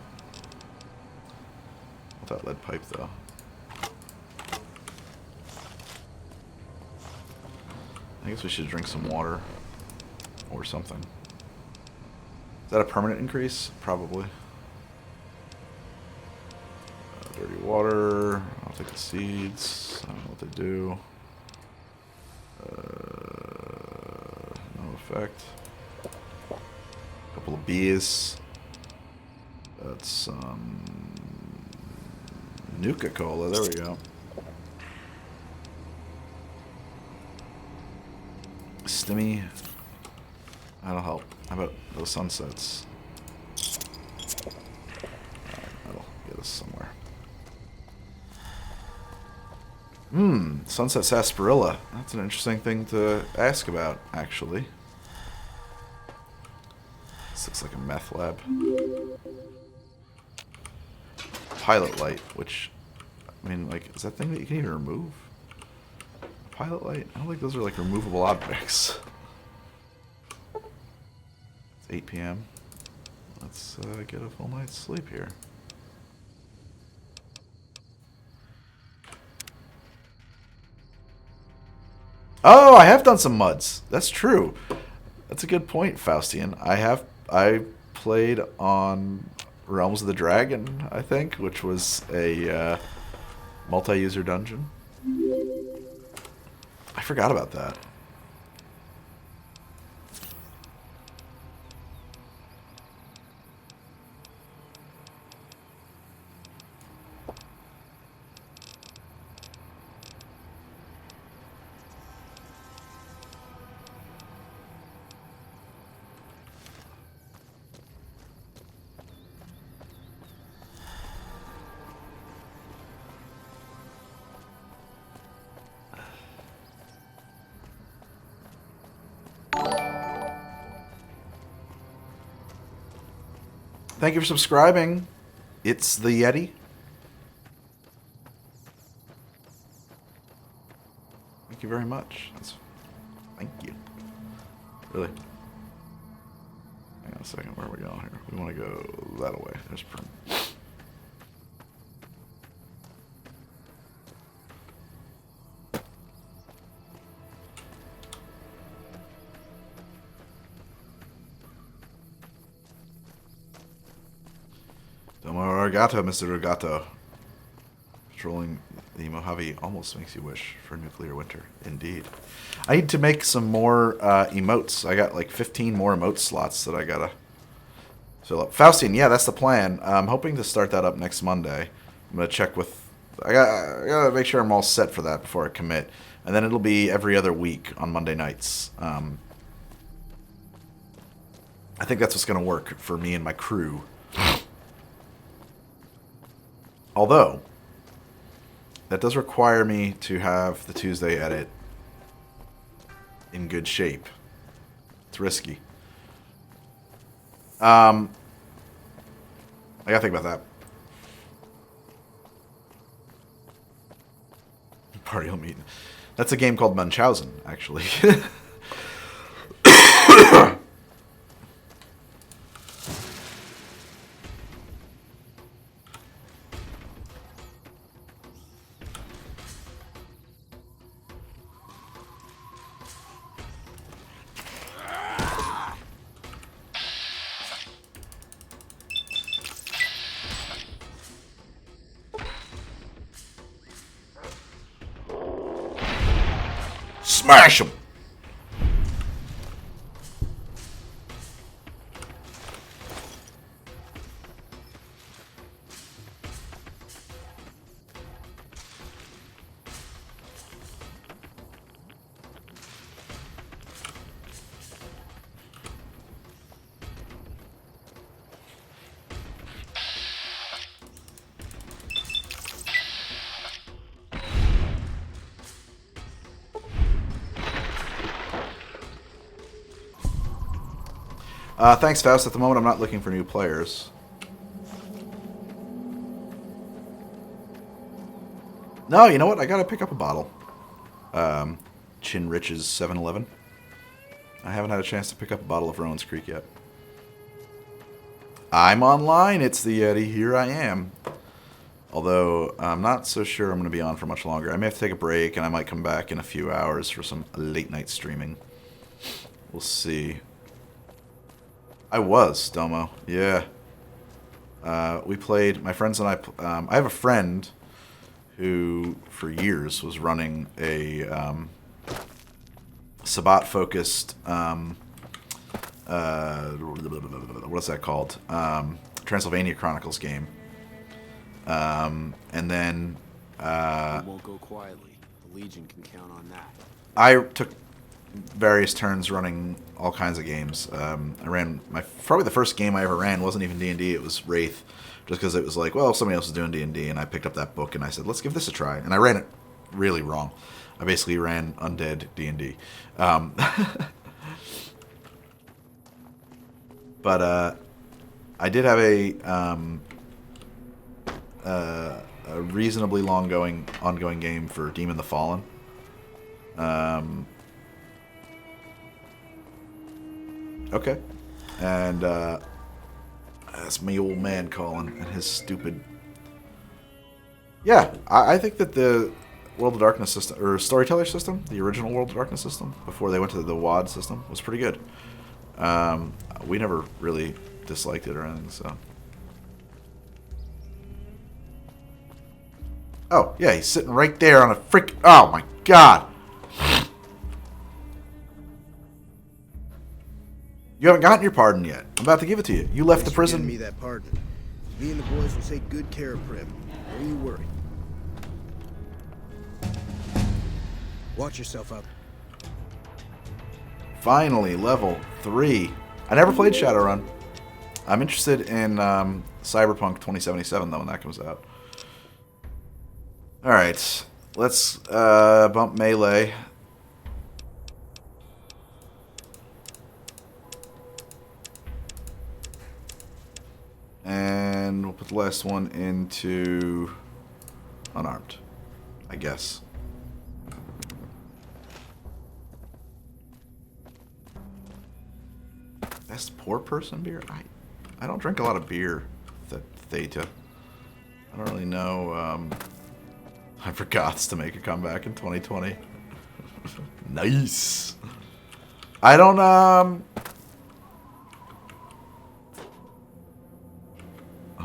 Without lead pipe, though. I guess we should drink some water. Or something. Is that a permanent increase? Probably. Dirty water. I'll take the seeds. I don't know what they do. No effect. A couple of bees. That's Nuka-Cola. There we go. Stimmy. That'll help. How about those sunsets? That'll get us somewhere. Sunset sarsaparilla. That's an interesting thing to ask about, actually. This looks like a meth lab. Pilot light, which, I mean, like, is that thing that you can even remove? Pilot light? I don't think those are, like, removable objects. It's 8 p.m. Let's get a full night's sleep here. Oh, I have done some muds. That's true. That's a good point, Faustian. I played on Realms of the Dragon, I think, which was a multi-user dungeon. I forgot about that. Thank you for subscribing. It's the Yeti. Thank you very much. Thank you. Really. Hang on a second. Where are we going here? We want to go that way. There's Prim. Domo arigato, Mr. Rugato. Patrolling the Mojave almost makes you wish for a nuclear winter. Indeed. I need to make some more emotes. I got like 15 more emote slots that I gotta fill up. Faustian, yeah, that's the plan. I'm hoping to start that up next Monday. I'm gonna check with... I gotta make sure I'm all set for that before I commit. And then it'll be every other week on Monday nights. I think that's what's gonna work for me and my crew. Although, that does require me to have the Tuesday edit in good shape. It's risky. I gotta think about that. Party home meeting. That's a game called Munchausen, actually. Smash him! Thanks, Faust. At the moment, I'm not looking for new players. No, you know what? I gotta pick up a bottle. Chin Rich's 7-Eleven. I haven't had a chance to pick up a bottle of Rowan's Creek yet. I'm online. It's the Yeti. Here I am. Although, I'm not so sure I'm going to be on for much longer. I may have to take a break, and I might come back in a few hours for some late-night streaming. We'll see. I was, Domo. Yeah. We played, my friends and I have a friend who, for years, was running a Sabbat-focused, what's that called? Transylvania Chronicles game. And then won't go quietly. The Legion can count on that. I took various turns running all kinds of games. I ran probably the first game I ever ran wasn't even D&D. It was Wraith, just because it was like, well, somebody else is doing D&D, and I picked up that book and I said, let's give this a try. And I ran it really wrong. I basically ran undead D&D. But I did have a reasonably ongoing game for Demon the Fallen. Okay. And that's me old man calling and his stupid... Yeah, I think that the World of Darkness system, or Storyteller system, the original World of Darkness system, before they went to the WAD system, was pretty good. We never really disliked it or anything, so... Oh, yeah, he's sitting right there on a frick... Oh, my God! You haven't gotten your pardon yet. I'm about to give it to you. You left the prison... Me that pardon. Me and the boys will take good care of Prim. Don't you worry. Watch yourself out. Finally, level 3. I never played Shadowrun. I'm interested in Cyberpunk 2077, though, when that comes out. Alright, let's bump melee. And we'll put the last one into unarmed, I guess. Best poor person beer? I don't drink a lot of beer, Theta. I don't really know. I forgot to make a comeback in 2020. Nice. I don't, I'm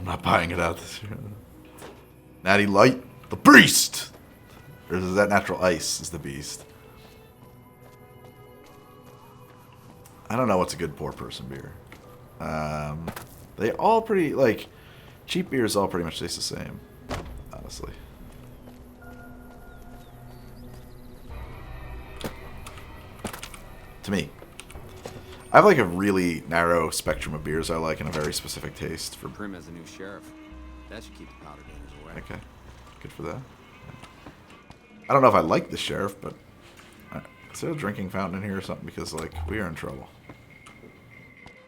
not buying it out this year. Natty Light, the beast! Or is that Natural Ice is the beast? I don't know what's a good poor person beer. They all pretty, like, cheap beers all pretty much taste the same, honestly. To me. I have like a really narrow spectrum of beers I like and a very specific taste. For Prim as a new sheriff. That should keep the powder gangers away. Okay. Good for that. I don't know if I like the sheriff, but is there a drinking fountain in here or something? Because, like, we are in trouble.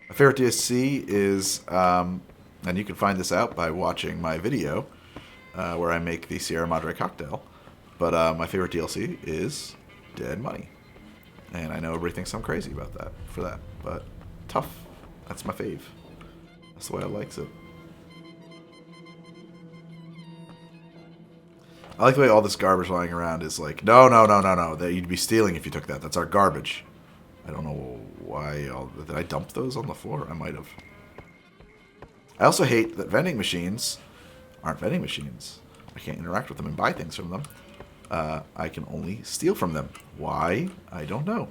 My favorite DLC is, and you can find this out by watching my video, where I make the Sierra Madre cocktail. But my favorite DLC is Dead Money. And I know everybody thinks I'm crazy about that, but tough. That's my fave. That's the way I likes it. I like the way all this garbage lying around is like, no, that you'd be stealing if you took that. That's our garbage. I don't know why. Did I dump those on the floor? I might have. I also hate that vending machines aren't vending machines. I can't interact with them and buy things from them. I can only steal from them. Why? I don't know.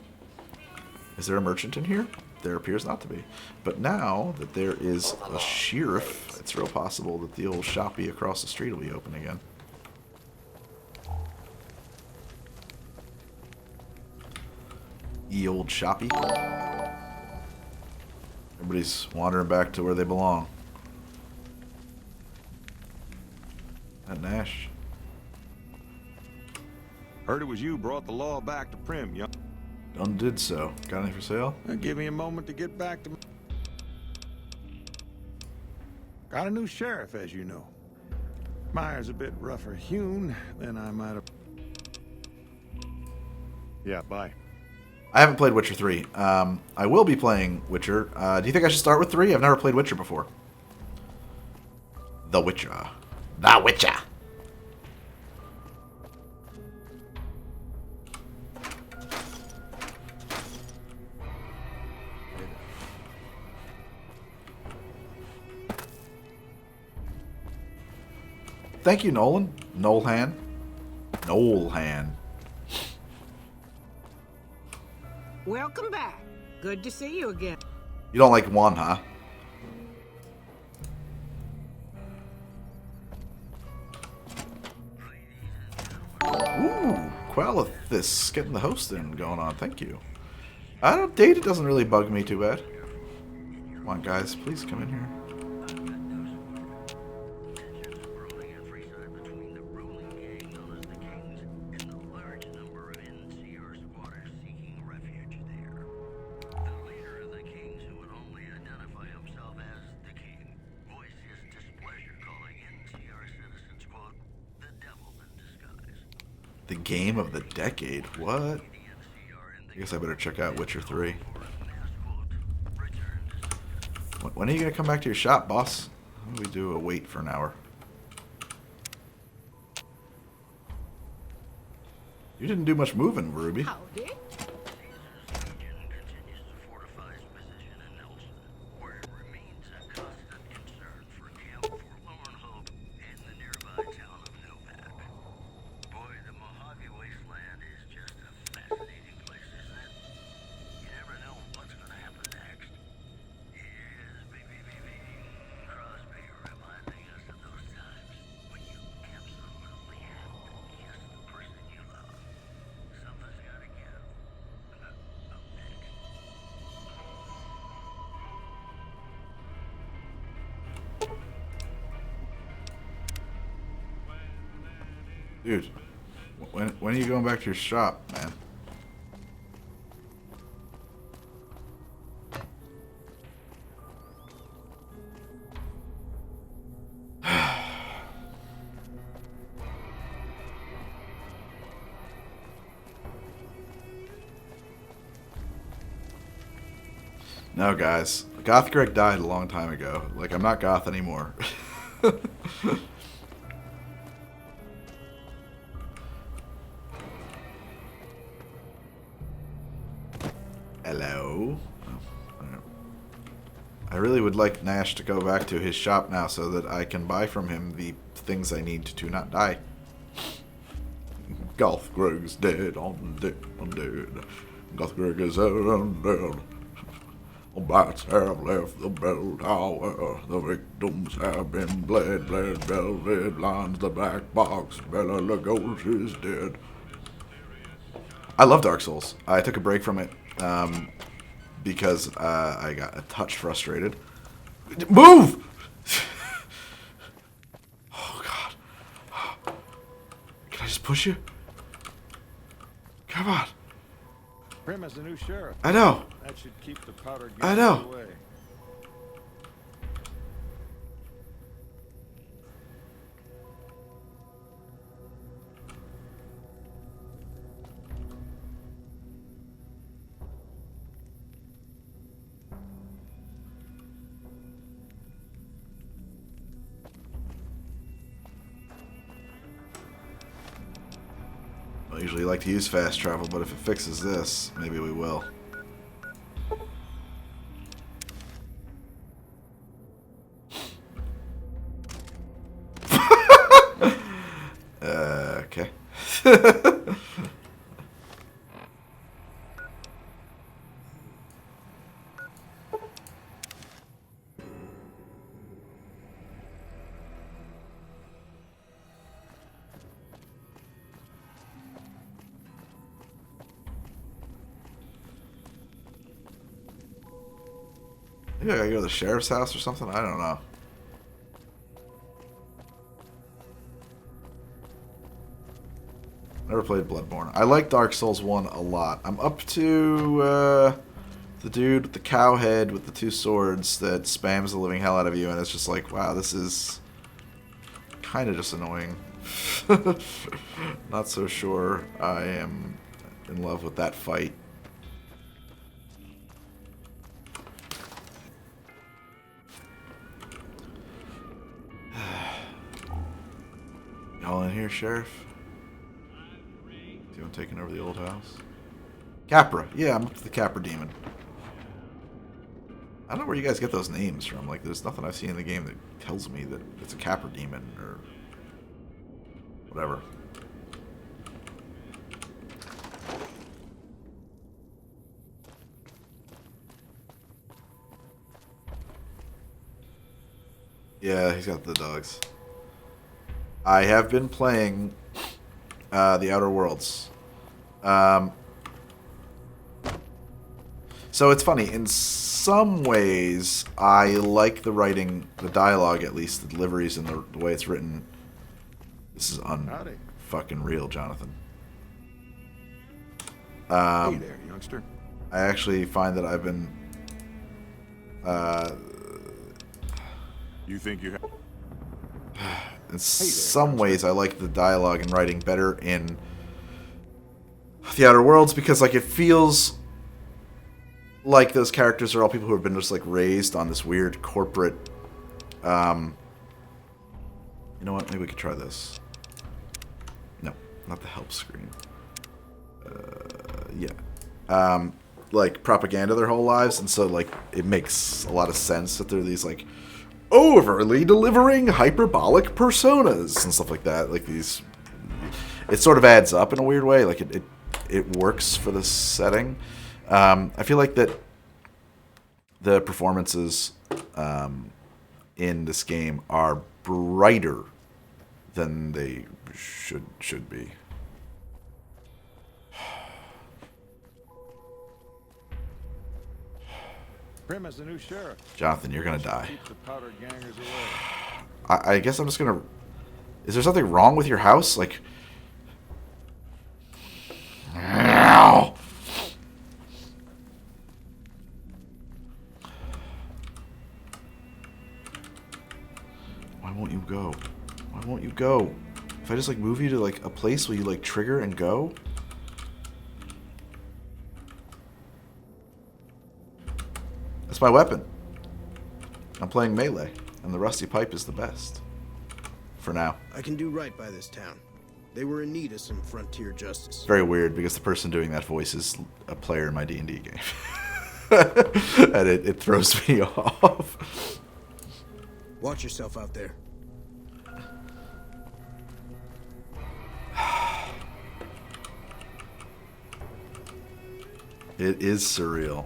Is there a merchant in here? There appears not to be. But now that there is a sheriff, it's real possible that the old shoppy across the street will be open again. Ye old shoppy. Everybody's wandering back to where they belong. At Nash. Heard it was you brought the law back to Prim, young. Done did so. Got any for sale? Give me a moment to get back to... Got a new sheriff, as you know. Myers a bit rougher hewn than I might have. Yeah, bye. I haven't played Witcher 3. I will be playing Witcher. Do you think I should start with 3? I've never played Witcher before. The Witcher. The Witcher. Thank you, Nolan. Nolan. Nolan. Welcome back. Good to see you again. You don't like 1, huh? Ooh, Qualithis getting the hosting going on. Thank you. I don't data doesn't really bug me too bad. Come on, guys, please come in here. The game of the decade? What? I guess I better check out Witcher 3. When are you going to come back to your shop, boss? Why don't we do a wait for an hour? You didn't do much moving, Ruby. Howdy. Dude, when are you going back to your shop, man? No, guys. Goth Greg died a long time ago. Like, I'm not goth anymore. Hello. I really would like Nash to go back to his shop now so that I can buy from him the things I need to not die. Goth Greg's dead. I'm dead. I'm dead. Goth Greg is dead. I'm dead. The bats have left the bell tower. The victims have been bled. Velvet lines the back box. Bela Lugosi is dead. I love Dark Souls. I took a break from it because I got a touch frustrated. Move! Oh, God. Can I just push you? Come on. Prim is the new sheriff. I know. That should keep the powder I know. away. I usually like to use fast travel, but if it fixes this, maybe we will. Okay. Maybe I gotta go to the sheriff's house or something? I don't know. Never played Bloodborne. I like Dark Souls 1 a lot. I'm up to the dude with the cow head with the two swords that spams the living hell out of you, and it's just like, wow, this is kind of just annoying. Not so sure I am in love with that fight. Y'all in here, Sheriff? You want taking over the old house? Capra. Yeah, I'm up to the Capra Demon. I don't know where you guys get those names from. Like, there's nothing I've seen in the game that tells me that it's a Capra Demon or whatever. Yeah, he's got the dogs. I have been playing The Outer Worlds. So it's funny. In some ways, I like the writing, the dialogue at least, the deliveries and the way it's written. This is fucking real, Jonathan. Hey there, youngster. I actually find that I've been... You think you have... In some ways, I like the dialogue and writing better in The Outer Worlds because, like, it feels like those characters are all people who have been just, like, raised on this weird corporate... You know what? Maybe we could try this. No, not the help screen. Yeah. Like, propaganda their whole lives, and so, like, it makes a lot of sense that they're these, like, overly delivering hyperbolic personas and stuff like that. Like these, it sort of adds up in a weird way. Like it works for the setting. I feel like that the performances in this game are brighter than they should be. Prim as the new sheriff. Jonathan, you're gonna die. Keep the powder gangers away. I guess I'm just gonna... Is there something wrong with your house? Like... Ow! Why won't you go? Why won't you go? If I just, like, move you to, like, a place where you, like, trigger and go? That's my weapon. I'm playing melee, and the rusty pipe is the best. For now. I can do right by this town. They were in need of some frontier justice. It's very weird because the person doing that voice is a player in my D&D game. And it throws me off. Watch yourself out there. It is surreal.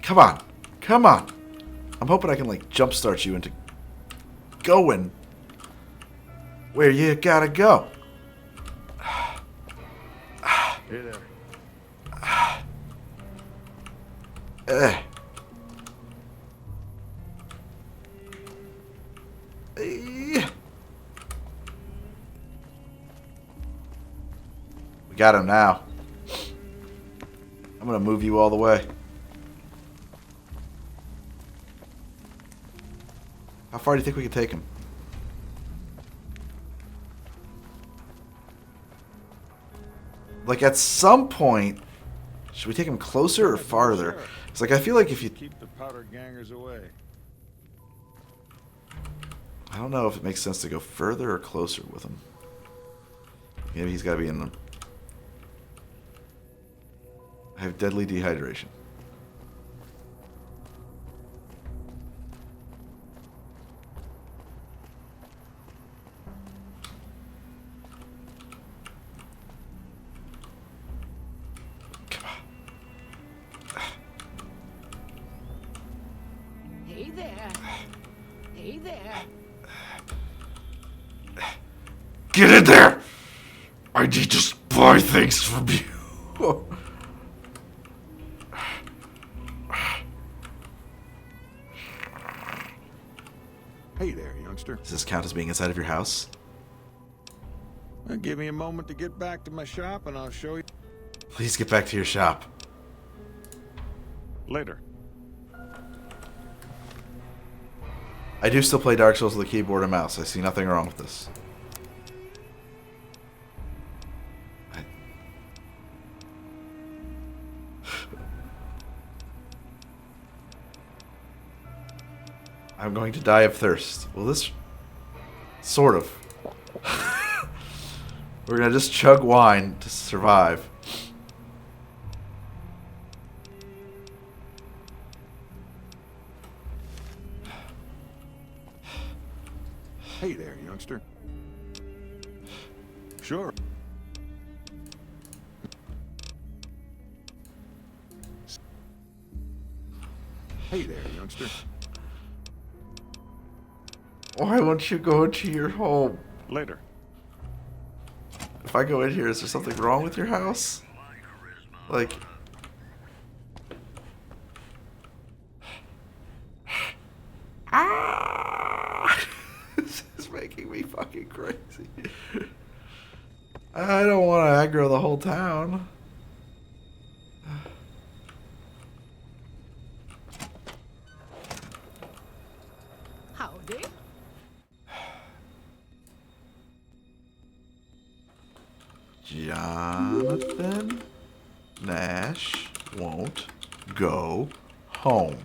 Come on. Come on. I'm hoping I can, like, jumpstart you into going where you gotta go. Hey there. We got him now. I'm gonna move you all the way. How far do you think we can take him? Like, at some point, should we take him closer or farther? It's like, I feel like if you... Keep the powder gangers away. I don't know if it makes sense to go further or closer with him. Maybe he's got to be in the... I have deadly dehydration. Hey there. Hey there. Get in there! I need to buy things from you. Hey there, youngster. Does this count as being inside of your house? Well, give me a moment to get back to my shop and I'll show you. Please get back to your shop. Later. I do still play Dark Souls with a keyboard and mouse. I see nothing wrong with this. I'm going to die of thirst. Well, this... Sort of. We're gonna just chug wine to survive. Hey there, youngster. Sure. Hey there, youngster. Why won't you go into your home? Later. If I go in here, is there something wrong with your house? Like... Ah! This is making me fucking crazy. I don't want to aggro the whole town. Howdy. Jonathan Nash won't go home.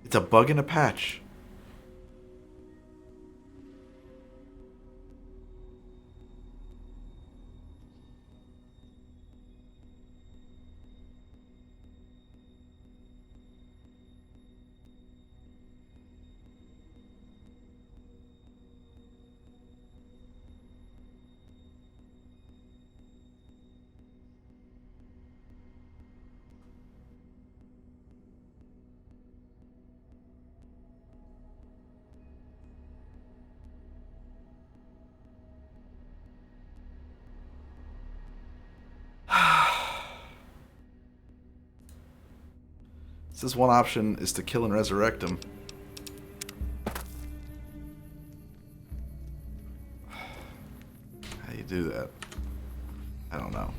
It's a bug in a patch. This one option is to kill and resurrect him. How do you do that? I don't know.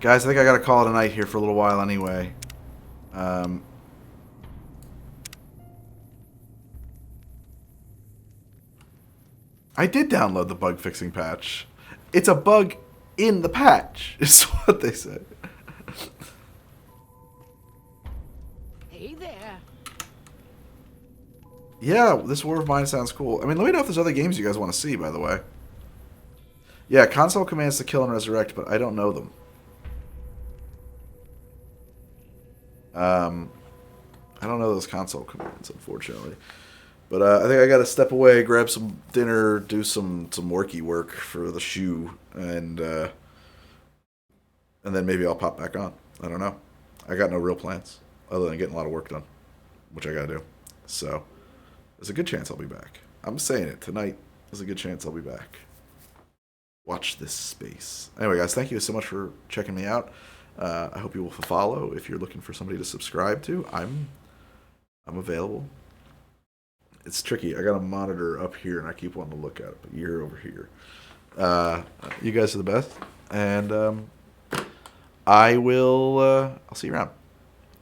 Guys, I think I gotta call it a night here for a little while anyway. I did download the bug fixing patch. It's a bug in the patch, is what they said. Hey there. Yeah, this War of Mine sounds cool. I mean, let me know if there's other games you guys want to see, by the way. Yeah, console commands to kill and resurrect, but I don't know them. I don't know those console commands, unfortunately. But I think I got to step away, grab some dinner, do some worky work for the shoe, and then maybe I'll pop back on. I don't know. I got no real plans other than getting a lot of work done, which I got to do. So there's a good chance I'll be back. I'm saying it tonight. There's a good chance I'll be back. Watch this space. Anyway, guys, thank you so much for checking me out. I hope you will follow if you're looking for somebody to subscribe to. I'm available. It's tricky. I got a monitor up here, and I keep wanting to look at it, but you're over here. You guys are the best, and I'll see you around.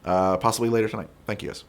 Possibly later tonight. Thank you, guys.